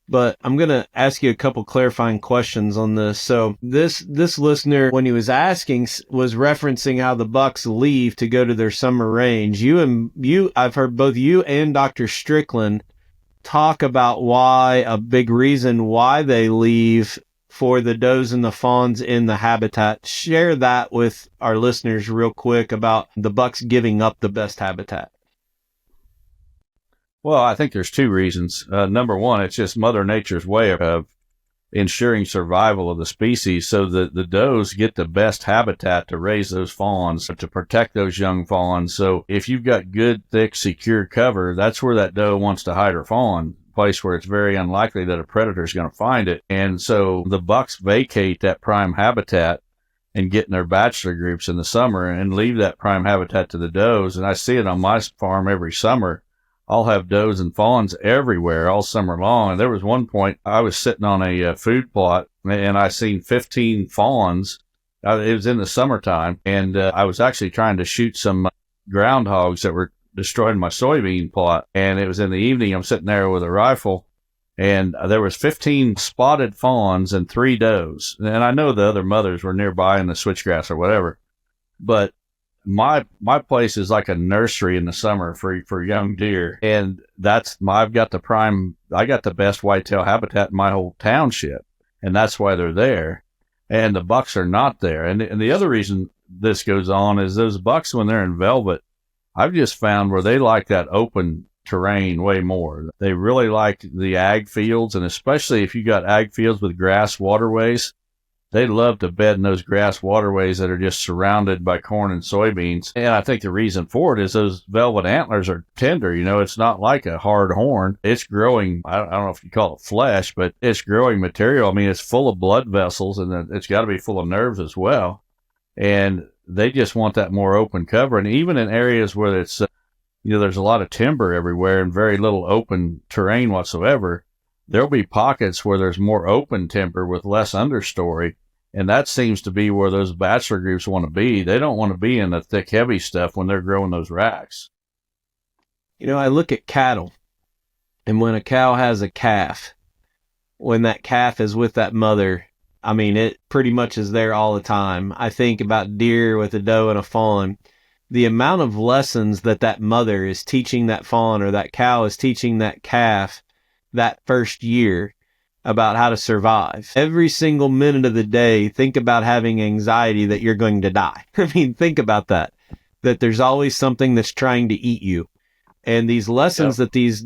[SPEAKER 2] But I'm going to ask you a couple clarifying questions on this. So this listener, when he was asking, was referencing how the bucks leave to go to their summer range. I've heard both you and Dr. Strickland talk about why a big reason why they leave for the does and the fawns in the habitat. Share that with our listeners real quick about the bucks giving up the best habitat.
[SPEAKER 3] Well, I think there's two reasons. Number one, it's just Mother Nature's way of ensuring survival of the species so that the does get the best habitat to raise those fawns, to protect those young fawns. So if you've got good, thick, secure cover, that's where that doe wants to hide her fawn, a place where it's very unlikely that a predator is going to find it. And so the bucks vacate that prime habitat and get in their bachelor groups in the summer and leave that prime habitat to the does. And I see it on my farm every summer. I'll have does and fawns everywhere all summer long. And there was one point I was sitting on a food plot and I seen 15 fawns. It was in the summertime, and I was actually trying to shoot some groundhogs that were destroying my soybean plot. And it was in the evening. I'm sitting there with a rifle, and there was 15 spotted fawns and 3 does. And I know the other mothers were nearby in the switchgrass or whatever, but my place is like a nursery in the summer for young deer. And I got the best whitetail habitat in my whole township. And that's why they're there. And the bucks are not there. And the other reason this goes on is those bucks, when they're in velvet, I've just found where they like that open terrain way more. They really like the ag fields, and especially if you got ag fields with grass waterways, they love to bed in those grass waterways that are just surrounded by corn and soybeans. And I think the reason for it is those velvet antlers are tender. It's not like a hard horn. It's growing, I don't know if you call it flesh, but it's growing material. I mean, it's full of blood vessels, and it's got to be full of nerves as well. And they just want that more open cover. And even in areas where it's, there's a lot of timber everywhere and very little open terrain whatsoever, there'll be pockets where there's more open timber with less understory. And that seems to be where those bachelor groups want to be. They don't want to be in the thick, heavy stuff when they're growing those racks.
[SPEAKER 2] I look at cattle, and when a cow has a calf, when that calf is with that mother, I mean, it pretty much is there all the time. I think about deer with a doe and a fawn. The amount of lessons that mother is teaching that fawn or that cow is teaching that calf that first year about how to survive. Every single minute of the day, think about having anxiety that you're going to die. I mean, think about that there's always something that's trying to eat you. And these lessons that these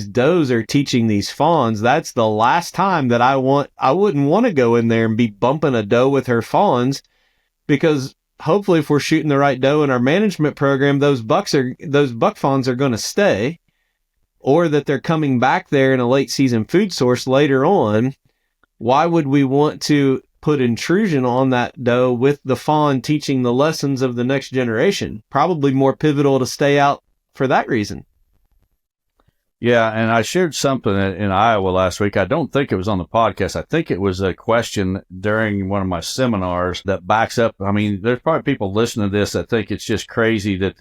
[SPEAKER 2] does are teaching these fawns, that's the last time that I wouldn't want to go in there and be bumping a doe with her fawns, because hopefully if we're shooting the right doe in our management program, those buck fawns are going to stay. Or that they're coming back there in a late season food source later on. Why would we want to put intrusion on that doe with the fawn teaching the lessons of the next generation? Probably more pivotal to stay out for that reason.
[SPEAKER 3] Yeah, and I shared something in Iowa last week. I don't think it was on the podcast. I think it was a question during one of my seminars that backs up. I mean, there's probably people listening to this that think it's just crazy that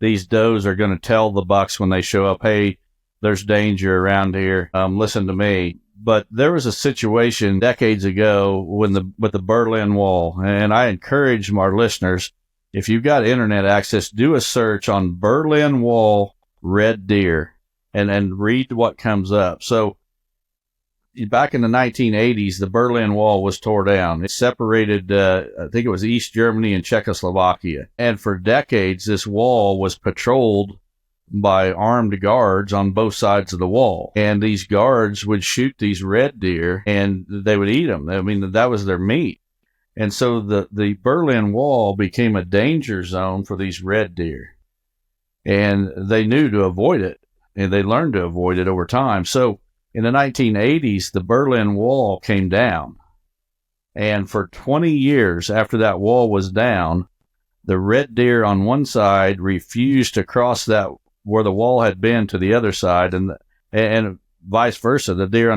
[SPEAKER 3] these does are going to tell the bucks when they show up, hey, there's danger around here. Listen to me. But there was a situation decades ago with the Berlin Wall, and I encourage our listeners, if you've got internet access, do a search on Berlin Wall red deer and read what comes up. So back in the 1980s, the Berlin Wall was tore down. It separated, I think it was East Germany and Czechoslovakia. And for decades, this wall was patrolled by armed guards on both sides of the wall. And these guards would shoot these red deer and they would eat them. I mean, that was their meat. And so the Berlin Wall became a danger zone for these red deer. And they knew to avoid it, and they learned to avoid it over time. So in the 1980s, the Berlin Wall came down. And for 20 years after that wall was down, the red deer on one side refused to cross that where the wall had been to the other side, and vice versa. The red deer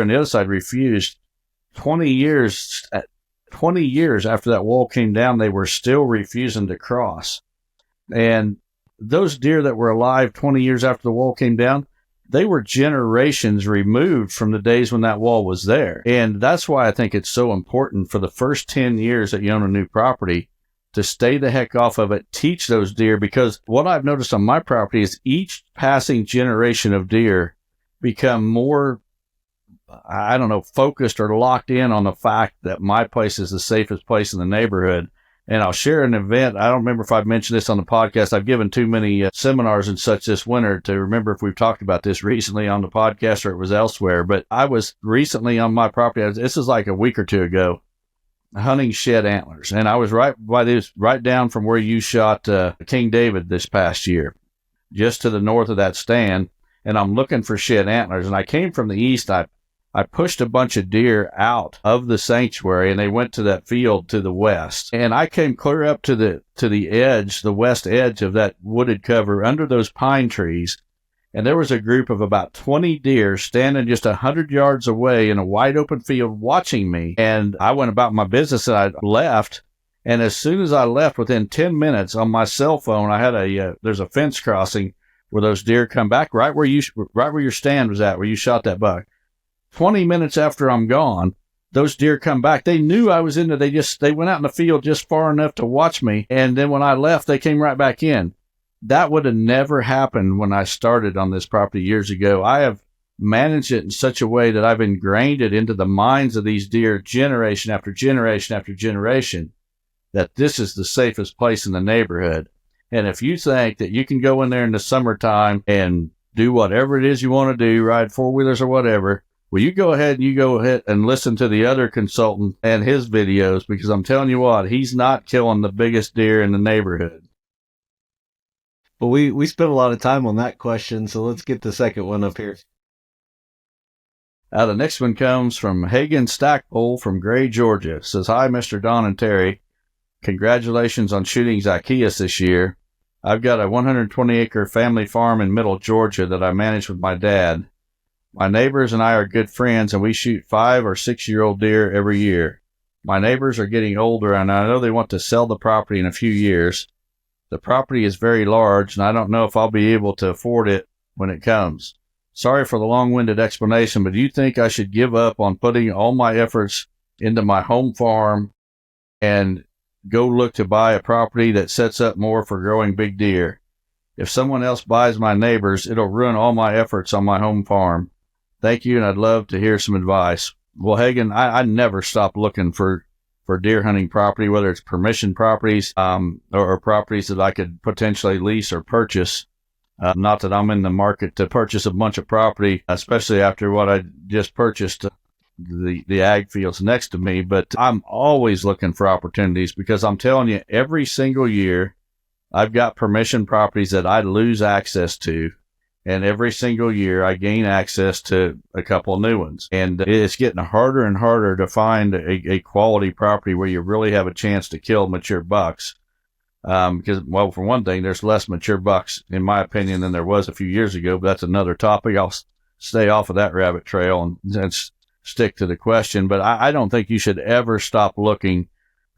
[SPEAKER 3] on the other side refused. 20 years after that wall came down, they were still refusing to cross. And those deer that were alive 20 years after the wall came down, they were generations removed from the days when that wall was there. And that's why I think it's so important for the first 10 years that you own a new property to stay the heck off of it, teach those deer, because what I've noticed on my property is each passing generation of deer become more, focused or locked in on the fact that my place is the safest place in the neighborhood. And I'll share an event. I don't remember if I've mentioned this on the podcast. I've given too many seminars and such this winter to remember if we've talked about this recently on the podcast or it was elsewhere. But I was recently on my property. This is like a week or two ago, hunting shed antlers. And I was right down from where you shot King David this past year, just to the north of that stand. And I'm looking for shed antlers. And I came from the east. I pushed a bunch of deer out of the sanctuary, and they went to that field to the west. And I came clear up to the edge, the west edge of that wooded cover under those pine trees. And there was a group of about 20 deer standing just 100 yards away in a wide open field watching me. And I went about my business and I left. And as soon as I left, within 10 minutes on my cell phone, I had there's a fence crossing where those deer come back right where your stand was at, where you shot that buck. 20 minutes after I'm gone, those deer come back. They knew I was in there. They went out in the field just far enough to watch me. And then when I left, they came right back in. That would have never happened when I started on this property years ago. I have managed it in such a way that I've ingrained it into the minds of these deer generation after generation after generation that this is the safest place in the neighborhood. And if you think that you can go in there in the summertime and do whatever it is you want to do, ride four-wheelers or whatever. Well, you go ahead and listen to the other consultant and his videos, because I'm telling you what, he's not killing the biggest deer in the neighborhood.
[SPEAKER 2] Well, we spent a lot of time on that question, so let's get the second one up here.
[SPEAKER 3] The next one comes from Higgins Stackpole from Gray, Georgia. It says, "Hi, Mr. Don and Terry. Congratulations on shooting Zacchaeus this year. I've got a 120-acre family farm in Middle Georgia that I manage with my dad. My neighbors and I are good friends, and we shoot 5 or 6-year-old deer every year. My neighbors are getting older, and I know they want to sell the property in a few years. The property is very large, and I don't know if I'll be able to afford it when it comes. Sorry for the long-winded explanation, but do you think I should give up on putting all my efforts into my home farm and go look to buy a property that sets up more for growing big deer? If someone else buys my neighbors, it'll ruin all my efforts on my home farm. Thank you, and I'd love to hear some advice." Well, Hagen, I never stop looking for deer hunting property, whether it's permission properties or properties that I could potentially lease or purchase. Not that I'm in the market to purchase a bunch of property, especially after what I just purchased, the ag fields next to me. But I'm always looking for opportunities, because I'm telling you, every single year I've got permission properties that I lose access to. And every single year I gain access to a couple of new ones. And it's getting harder and harder to find a quality property where you really have a chance to kill mature bucks. Because, well, for one thing, there's less mature bucks, in my opinion, than there was a few years ago. But that's another topic. I'll stay off of that rabbit trail and stick to the question. But I don't think you should ever stop looking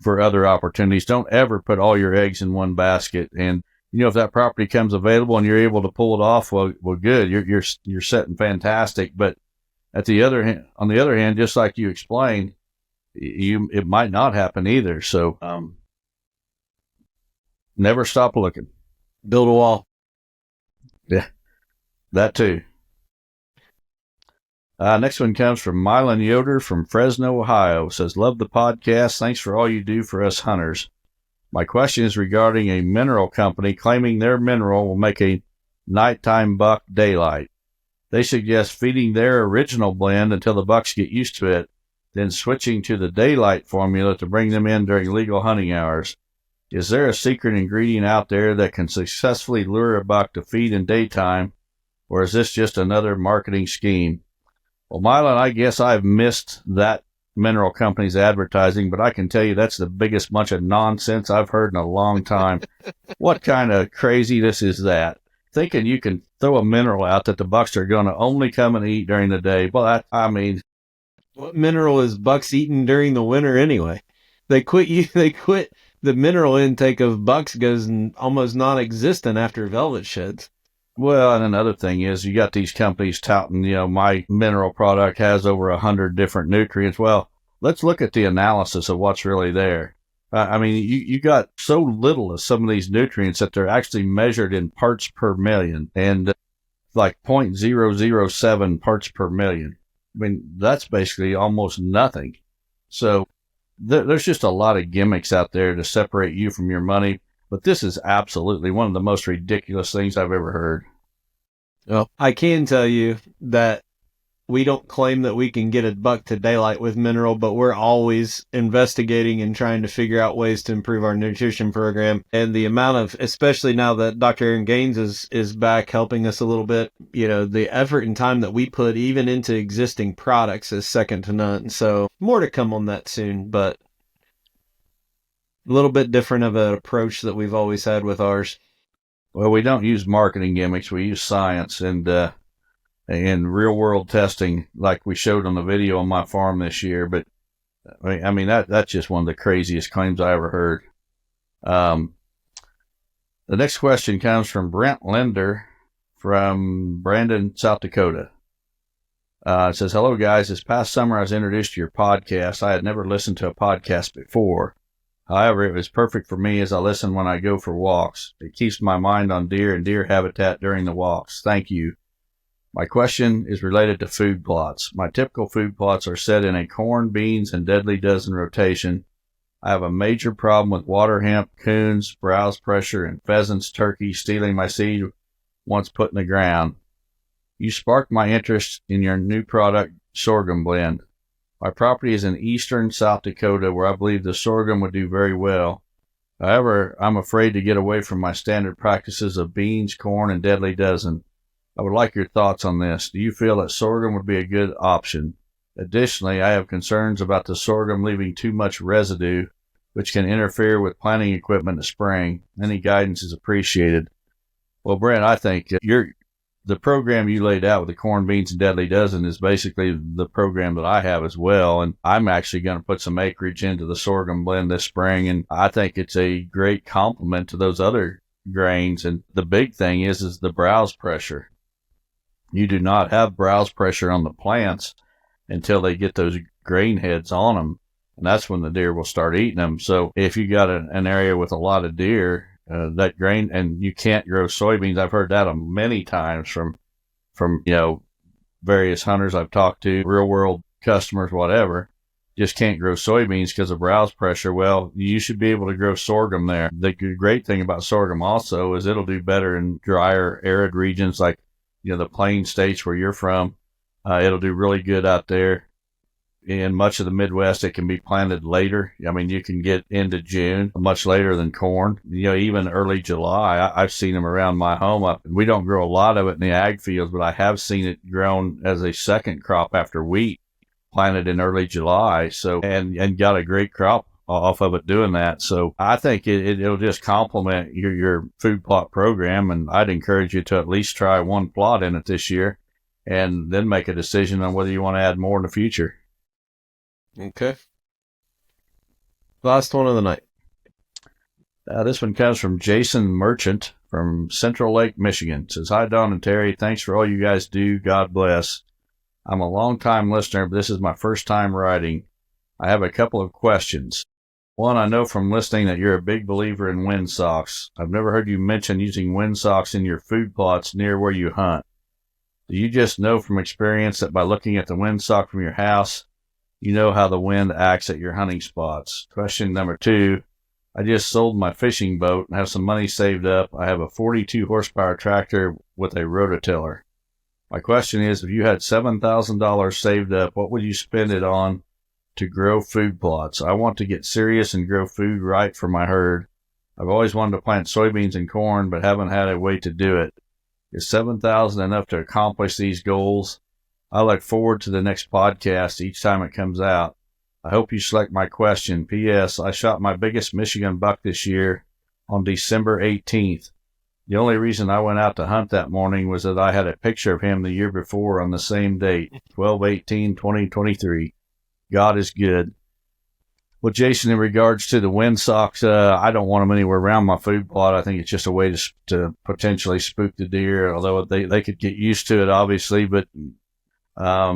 [SPEAKER 3] for other opportunities. Don't ever put all your eggs in one basket. And if that property comes available and you're able to pull it off, well, good. You're setting fantastic. But on the other hand, just like you explained, it might not happen either. So, never stop looking.
[SPEAKER 2] Build a wall.
[SPEAKER 3] Yeah, that too. Next one comes from Mylan Yoder from Fresno, Ohio. It says, "Love the podcast. Thanks for all you do for us hunters. My question is regarding a mineral company claiming their mineral will make a nighttime buck daylight. They suggest feeding their original blend until the bucks get used to it, then switching to the daylight formula to bring them in during legal hunting hours. Is there a secret ingredient out there that can successfully lure a buck to feed in daytime, or is this just another marketing scheme?" Well, Mylan, I guess I've missed that mineral company's advertising, but I can tell you that's the biggest bunch of nonsense I've heard in a long time. What kind of craziness is that? Thinking you can throw a mineral out that the bucks are going to only come and eat during the day. Well,
[SPEAKER 2] what mineral is bucks eating during the winter anyway? They quit the mineral intake of bucks goes almost non-existent after velvet sheds.
[SPEAKER 3] Well, and another thing is you got these companies touting, my mineral product has over 100 different nutrients. Well, let's look at the analysis of what's really there. You got so little of some of these nutrients that they're actually measured in parts per million, and like 0.007 parts per million. That's basically almost nothing. So there's just a lot of gimmicks out there to separate you from your money. But this is absolutely one of the most ridiculous things I've ever heard.
[SPEAKER 2] Well, I can tell you that we don't claim that we can get a buck to daylight with mineral, but we're always investigating and trying to figure out ways to improve our nutrition program. And the amount of, especially now that Dr. Aaron Gaines is back helping us a little bit, the effort and time that we put even into existing products is second to none. So more to come on that soon, but a little bit different of an approach that we've always had with ours.
[SPEAKER 3] Well, we don't use marketing gimmicks. We use science and real world testing, like we showed on the video on my farm this year. But that's just one of the craziest claims I ever heard. The next question comes from Brent Linder from Brandon, South Dakota. It says, "Hello guys. This past summer I was introduced to your podcast. I had never listened to a podcast before. However, it was perfect for me as I listen when I go for walks. It keeps my mind on deer and deer habitat during the walks. Thank you. My question is related to food plots. My typical food plots are set in a corn, beans, and deadly dozen rotation. I have a major problem with water hemp, coons, browse pressure, and pheasants, turkeys stealing my seed once put in the ground. You sparked my interest in your new product, sorghum blend. My property is in eastern South Dakota, where I believe the sorghum would do very well. However, I'm afraid to get away from my standard practices of beans, corn, and deadly dozen. I would like your thoughts on this. Do you feel that sorghum would be a good option? Additionally, I have concerns about the sorghum leaving too much residue, which can interfere with planting equipment in the spring. Any guidance is appreciated. Well, Brent, I think the program you laid out with the corn, beans, and deadly dozen is basically the program that I have as well. And I'm actually going to put some acreage into the sorghum blend this spring. And I think it's a great complement to those other grains. And the big thing is the browse pressure. You do not have browse pressure on the plants until they get those grain heads on them. And that's when the deer will start eating them. So if you got an area with a lot of deer, that grain, and you can't grow soybeans. I've heard that many times from various hunters I've talked to, real world customers, whatever, just can't grow soybeans because of browse pressure. Well, you should be able to grow sorghum there. The great thing about sorghum also is it'll do better in drier, arid regions like, the plain states where you're from. It'll do really good out there. In much of the Midwest, it can be planted later. I mean, you can get into June, much later than corn. Even early July, I've seen them around my home. We don't grow a lot of it in the ag fields, but I have seen it grown as a second crop after wheat, planted in early July. So, and got a great crop off of it doing that. So I think it'll just complement your food plot program. And I'd encourage you to at least try one plot in it this year and then make a decision on whether you want to add more in the future.
[SPEAKER 2] Okay. Last one of the night.
[SPEAKER 3] This one comes from Jason Merchant from Central Lake, Michigan. It says, hi, Don and Terry. Thanks for all you guys do. God bless. I'm a long-time listener, but this is my first time writing. I have a couple of questions. One, I know from listening that you're a big believer in wind socks. I've never heard you mention using wind socks in your food plots near where you hunt. Do you just know from experience that by looking at the wind sock from your house, you know how the wind acts at your hunting spots? Question number 2, I just sold my fishing boat and have some money saved up. I have a 42 horsepower tractor with a rototiller. My question is, if you had $7,000 saved up, what would you spend it on to grow food plots? I want to get serious and grow food right for my herd. I've always wanted to plant soybeans and corn, but haven't had a way to do it. Is $7,000 enough to accomplish these goals? I look forward to the next podcast each time it comes out. I hope you select my question. P.S. I shot my biggest Michigan buck this year on December 18th. The only reason I went out to hunt that morning was that I had a picture of him the year before on the same date, 12/18/2023. God is good. Well, Jason, in regards to the wind socks, I don't want them anywhere around my food plot. I think it's just a way to potentially spook the deer, although they could get used to it, obviously, but I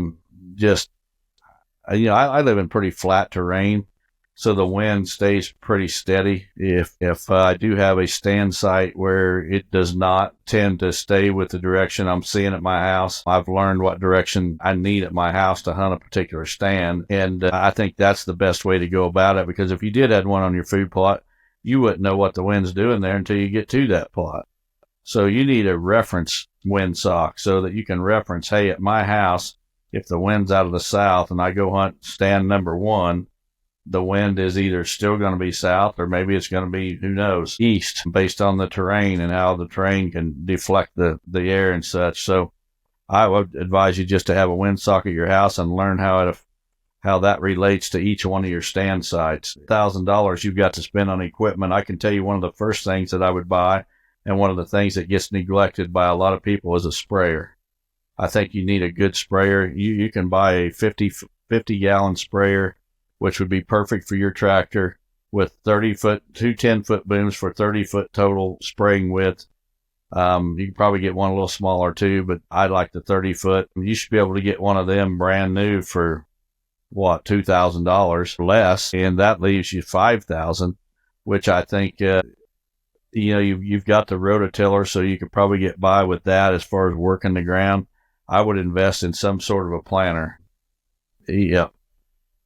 [SPEAKER 3] live in pretty flat terrain, so the wind stays pretty steady. If I do have a stand site where it does not tend to stay with the direction I'm seeing at my house, I've learned what direction I need at my house to hunt a particular stand, and I think that's the best way to go about it, because if you did have one on your food plot, you wouldn't know what the wind's doing there until you get to that plot. So you need a reference wind sock so that you can reference, hey, at my house, if the wind's out of the south and I go hunt stand number 1, the wind is either still going to be south or maybe it's going to be, who knows, east, based on the terrain and how the terrain can deflect the air and such. So I would advise you just to have a wind sock at your house and learn how that relates to each one of your stand sites. $1,000 you've got to spend on equipment. I can tell you one of the first things that I would buy, and one of the things that gets neglected by a lot of people, is a sprayer. I think you need a good sprayer. You can buy a 50-gallon sprayer, which would be perfect for your tractor, with 30-foot, 2 10-foot booms for 30-foot total spraying width. You can probably get one a little smaller too, but I like the 30-foot. You should be able to get one of them brand new for, $2,000 less, and that leaves you $5,000, which I think, you've got the rototiller, so you could probably get by with that as far as working the ground. I would invest in some sort of a planter. Yeah.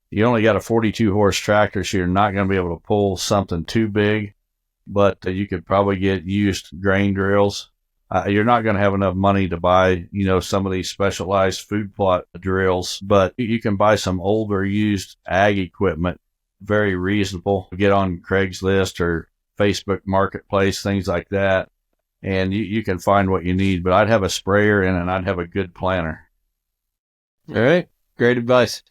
[SPEAKER 3] You only got a 42 horse tractor, so you're not going to be able to pull something too big, but you could probably get used grain drills. You're not going to have enough money to buy, some of these specialized food plot drills, but you can buy some older used ag equipment, very reasonable. Get on Craigslist or Facebook Marketplace, things like that, and you can find what you need. But I'd have a sprayer and I'd have a good planter.
[SPEAKER 2] All right. Great advice.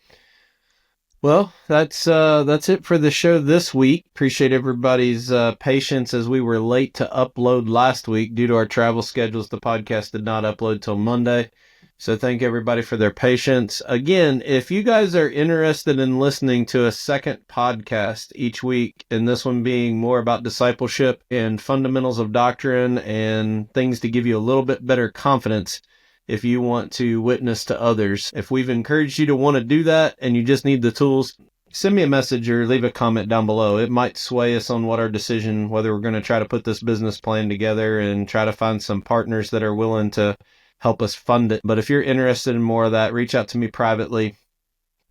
[SPEAKER 2] Well, that's it for the show this week. Appreciate everybody's patience as we were late to upload last week due to our travel schedules. The podcast did not upload till Monday. So thank everybody for their patience. Again, if you guys are interested in listening to a second podcast each week, and this one being more about discipleship and fundamentals of doctrine and things to give you a little bit better confidence, if you want to witness to others. If we've encouraged you to want to do that and you just need the tools, send me a message or leave a comment down below. It might sway us on what our decision, whether we're going to try to put this business plan together and try to find some partners that are willing to help us fund it. But if you're interested in more of that, reach out to me privately.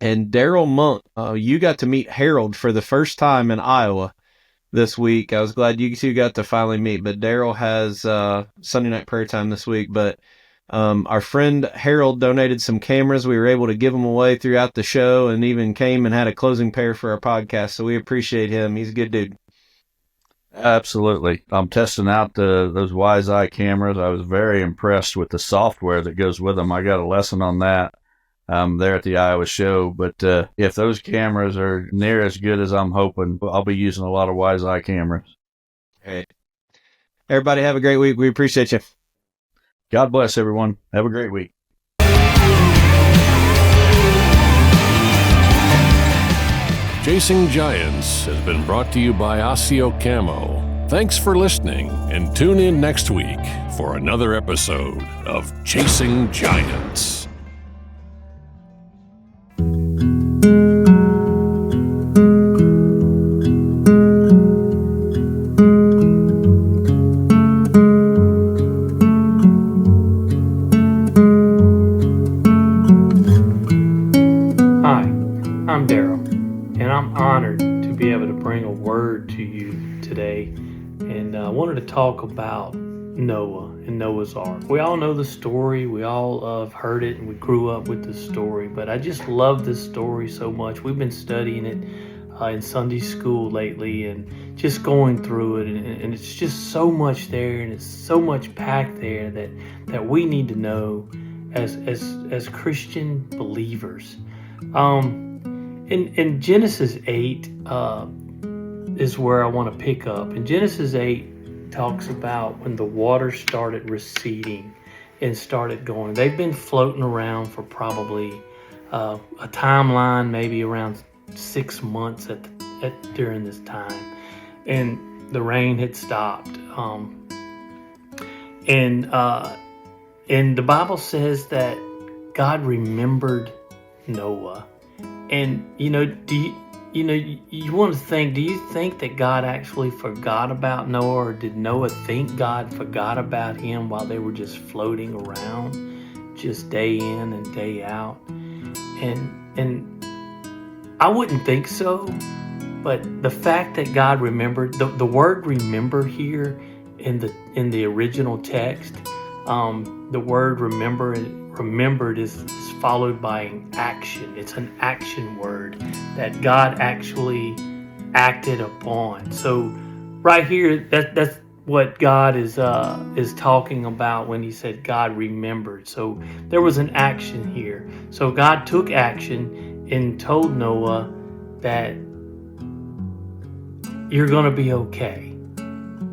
[SPEAKER 2] And Daryl Monk, you got to meet Harold for the first time in Iowa this week. I was glad you two got to finally meet, but Daryl has Sunday night prayer time this week. But our friend Harold donated some cameras. We were able to give them away throughout the show and even came and had a closing pair for our podcast. So we appreciate him. He's a good dude.
[SPEAKER 3] Absolutely. I'm testing out those Wise Eye cameras. I was very impressed with the software that goes with them. I got a lesson on that there at the Iowa show. But if those cameras are near as good as I'm hoping, I'll be using a lot of Wise Eye cameras.
[SPEAKER 2] Hey, everybody have a great week. We appreciate you.
[SPEAKER 3] God bless everyone. Have a great week.
[SPEAKER 1] Chasing Giants has been brought to you by Osseo Camo. Thanks for listening, and tune in next week for another episode of Chasing Giants.
[SPEAKER 5] Talk about Noah and Noah's Ark. We all know the story. We all have heard it, and we grew up with the story. But I just love this story so much. We've been studying it in Sunday school lately, and just going through it. And it's just so much there, and it's so much packed there that we need to know as Christian believers. In Genesis 8 is where I want to pick up. In Genesis 8. Talks about when the water started receding and started going. They've been floating around for probably a timeline, maybe around 6 months during this time, and the rain had stopped. And the Bible says that God remembered Noah, and you want to think, do you think that God actually forgot about Noah, or did Noah think God forgot about him while they were just floating around, just day in and day out? And I wouldn't think so, but the fact that God remembered, the word remember here in the original text, the word remembered is followed by an action. It's an action word that God actually acted upon. So right here, that's what God is talking about when he said God remembered. So there was an action here. So God took action and told Noah that you're going to be okay.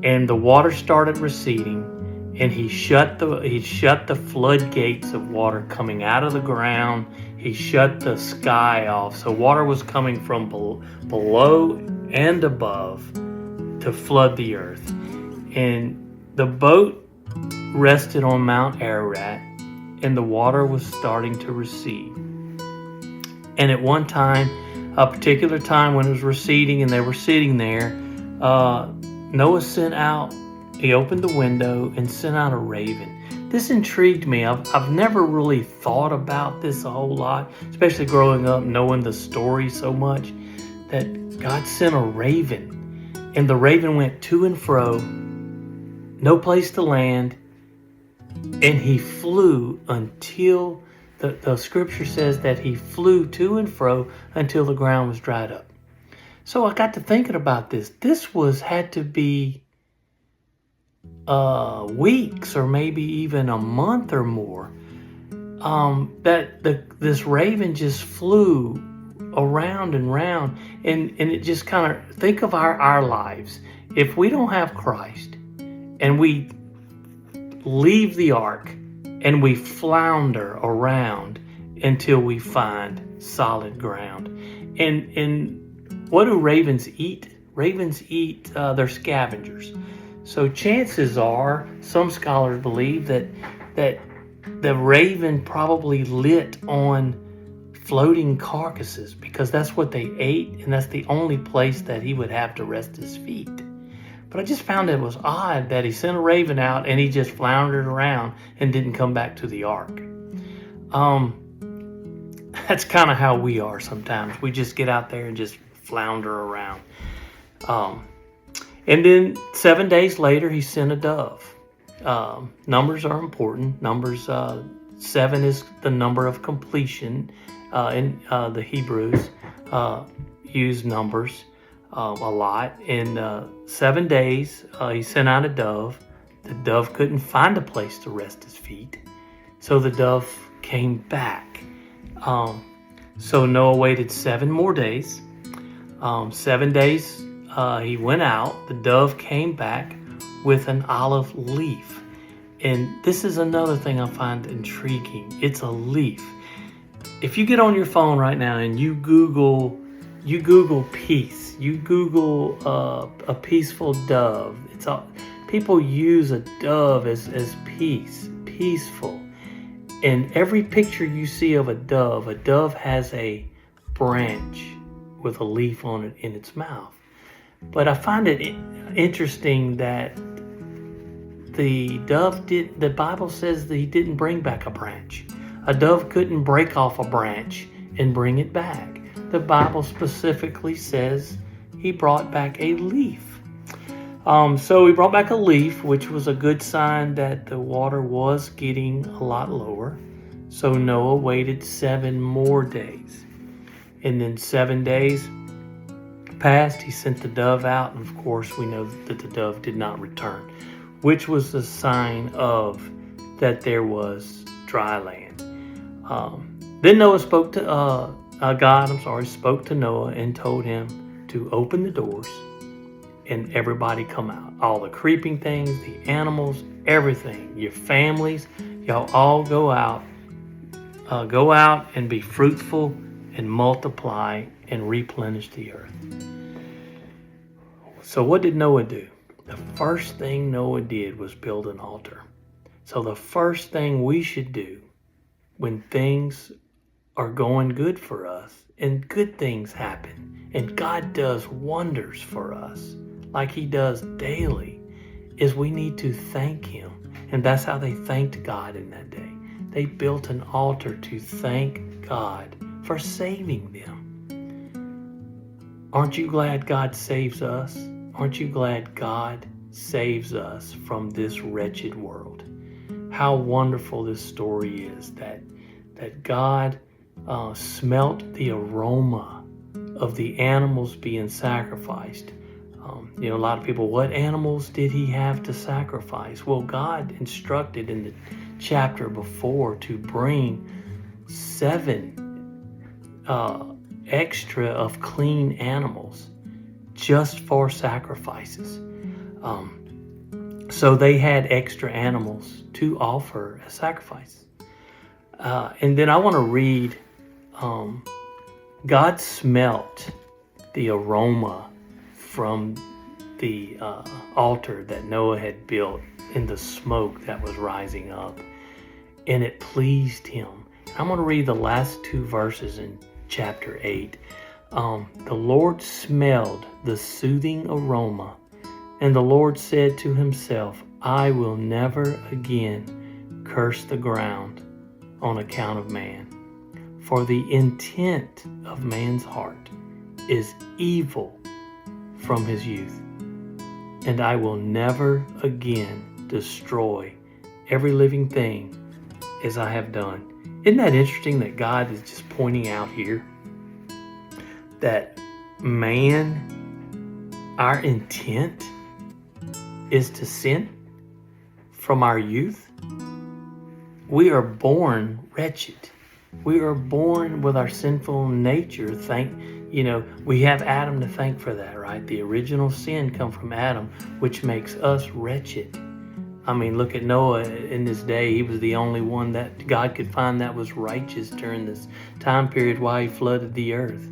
[SPEAKER 5] And the water started receding. And he shut the floodgates of water coming out of the ground. He shut the sky off. So water was coming from below and above to flood the earth. And the boat rested on Mount Ararat, and the water was starting to recede. And at one time, a particular time when it was receding and they were sitting there, Noah sent out, he opened the window and sent out a raven. This intrigued me. I've never really thought about this a whole lot, especially growing up, knowing the story so much, that God sent a raven. And the raven went to and fro, no place to land, And he flew until the scripture says that he flew to and fro until the ground was dried up. So I got to thinking about this. This had to be weeks or maybe even a month or more. This raven just flew around and round, and it just kind of, think of our lives. If we don't have Christ and we leave the ark and we flounder around until we find solid ground. And what do ravens eat? Ravens eat, they're scavengers. So chances are, some scholars believe that the raven probably lit on floating carcasses, because that's what they ate, and that's the only place that he would have to rest his feet. But I just found it was odd that he sent a raven out and he just floundered around and didn't come back to the ark. That's kind of how we are sometimes. We just get out there and just flounder around. And then 7 days later, he sent a dove. Numbers are important. Numbers 7 is the number of completion. In the Hebrews use numbers a lot. In 7 days, he sent out a dove. The dove couldn't find a place to rest his feet, so the dove came back. So Noah waited 7 more days. 7 days, he went out. The dove came back with an olive leaf. And this is another thing I find intriguing. It's a leaf. If you get on your phone right now and you Google peace, you Google a peaceful dove. People use a dove as peaceful. And every picture you see of a dove has a branch with a leaf on it in its mouth. But I find it interesting that the Bible says that he didn't bring back a branch. A dove couldn't break off a branch and bring it back. The Bible specifically says he brought back a leaf. So he brought back a leaf, which was a good sign that the water was getting a lot lower. So Noah waited 7 more days. And then 7 days passed, he sent the dove out, and of course we know that the dove did not return, which was the sign of that there was dry land. Then Noah spoke to God spoke to Noah and told him to open the doors and everybody come out. All the creeping things, the animals, everything, your families, y'all all go out and be fruitful and multiply and replenish the earth. So what did Noah do? The first thing Noah did was build an altar. So the first thing we should do when things are going good for us and good things happen and God does wonders for us like he does daily, is we need to thank him. And that's how they thanked God in that day. They built an altar to thank God for saving them. Aren't you glad God saves us? Aren't you glad God saves us from this wretched world? How wonderful this story is that God smelt the aroma of the animals being sacrificed. A lot of people, what animals did he have to sacrifice? Well, God instructed in the chapter before to bring 7 extra of clean animals just for sacrifices. So they had extra animals to offer as sacrifice. And then I want to read, God smelt the aroma from the altar that Noah had built in the smoke that was rising up, and it pleased him. I'm going to read the last 2 verses in chapter 8. The Lord smelled the soothing aroma, and the Lord said to himself, I will never again curse the ground on account of man, for the intent of man's heart is evil from his youth, and I will never again destroy every living thing as I have done. Isn't that interesting that God is just pointing out here that man, our intent is to sin from our youth? We are born wretched. We are born with our sinful nature. We have Adam to thank for that, right? The original sin come from Adam, which makes us wretched. I mean, look at Noah in this day. He was the only one that God could find that was righteous during this time period while he flooded the earth.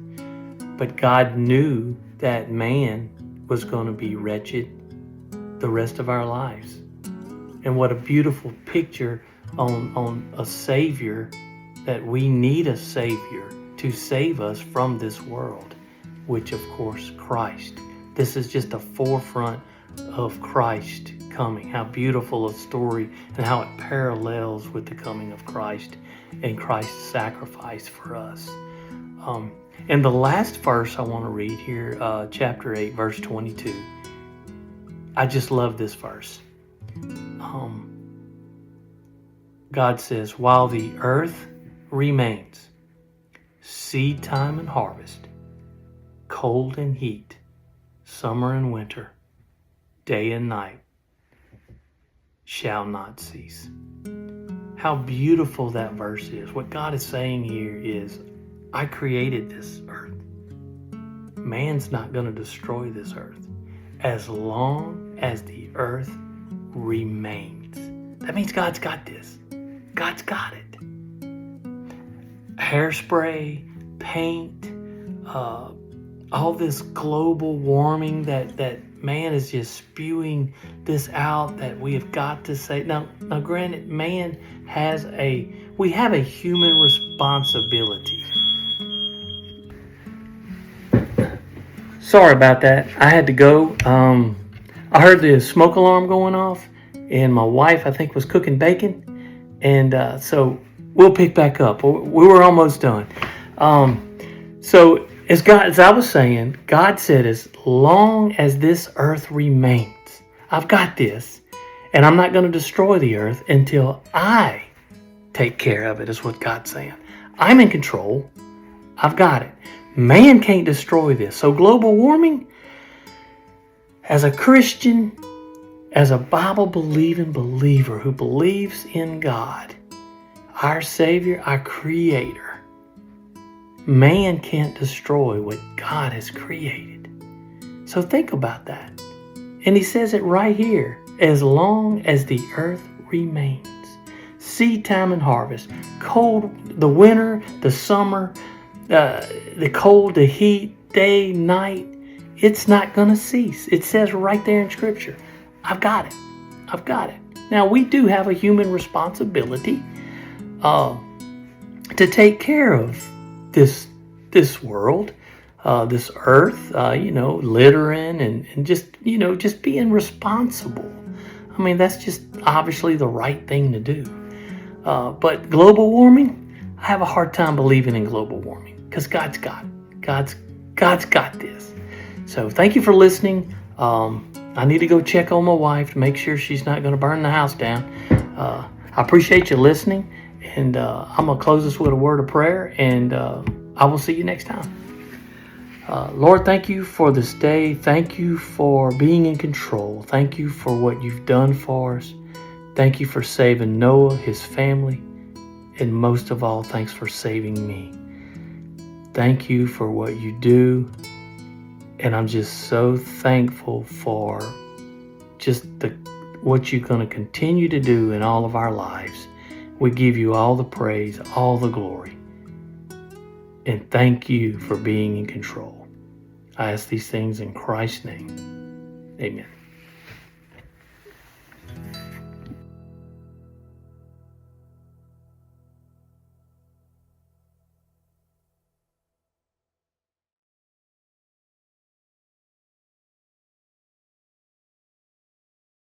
[SPEAKER 5] But God knew that man was going to be wretched the rest of our lives. And what a beautiful picture on a Savior, that we need a Savior to save us from this world, which of course Christ. This is just a forefront of Christ coming. How beautiful a story, and how it parallels with the coming of Christ and Christ's sacrifice for us. And the last verse I want to read here, chapter 8, verse 22. I just love this verse. God says, while the earth remains, seed time and harvest, cold and heat, summer and winter, day and night shall not cease. How beautiful that verse is. What God is saying here is, I created this earth. Man's not going to destroy this earth as long as the earth remains. That means God's got this. God's got it. Hairspray, paint, all this global warming that man is just spewing this out, that we have got to say. Now granted, man we have a human responsibility. Sorry about that. I had to go. I heard the smoke alarm going off, and my wife, I think, was cooking bacon. And so we'll pick back up. We were almost done. So as I was saying, God said, as long as this earth remains, I've got this, and I'm not going to destroy the earth until I take care of it, is what God's saying. I'm in control. I've got it. Man can't destroy this. So global warming, as a Christian, as a Bible-believing believer who believes in God, our Savior, our Creator, man can't destroy what God has created. So think about that. And he says it right here, as long as the earth remains. Seed time and harvest, cold, the winter, the summer, the cold, the heat, day, night, it's not going to cease. It says right there in Scripture. I've got it. I've got it. Now, we do have a human responsibility to take care of this world, this earth, littering and just being responsible. I mean, that's just obviously the right thing to do. But global warming, I have a hard time believing in global warming, because God's got it. God's got this. So thank you for listening. I need to go check on my wife to make sure she's not going to burn the house down. I appreciate you listening, and I'm going to close this with a word of prayer, and I will see you next time. Lord, thank you for this day. Thank you for being in control. Thank you for what you've done for us. Thank you for saving Noah, his family, and most of all, thanks for saving me. Thank you for what you do. And I'm just so thankful for just what you're going to continue to do in all of our lives. We give you all the praise, all the glory. And thank you for being in control. I ask these things in Christ's name. Amen.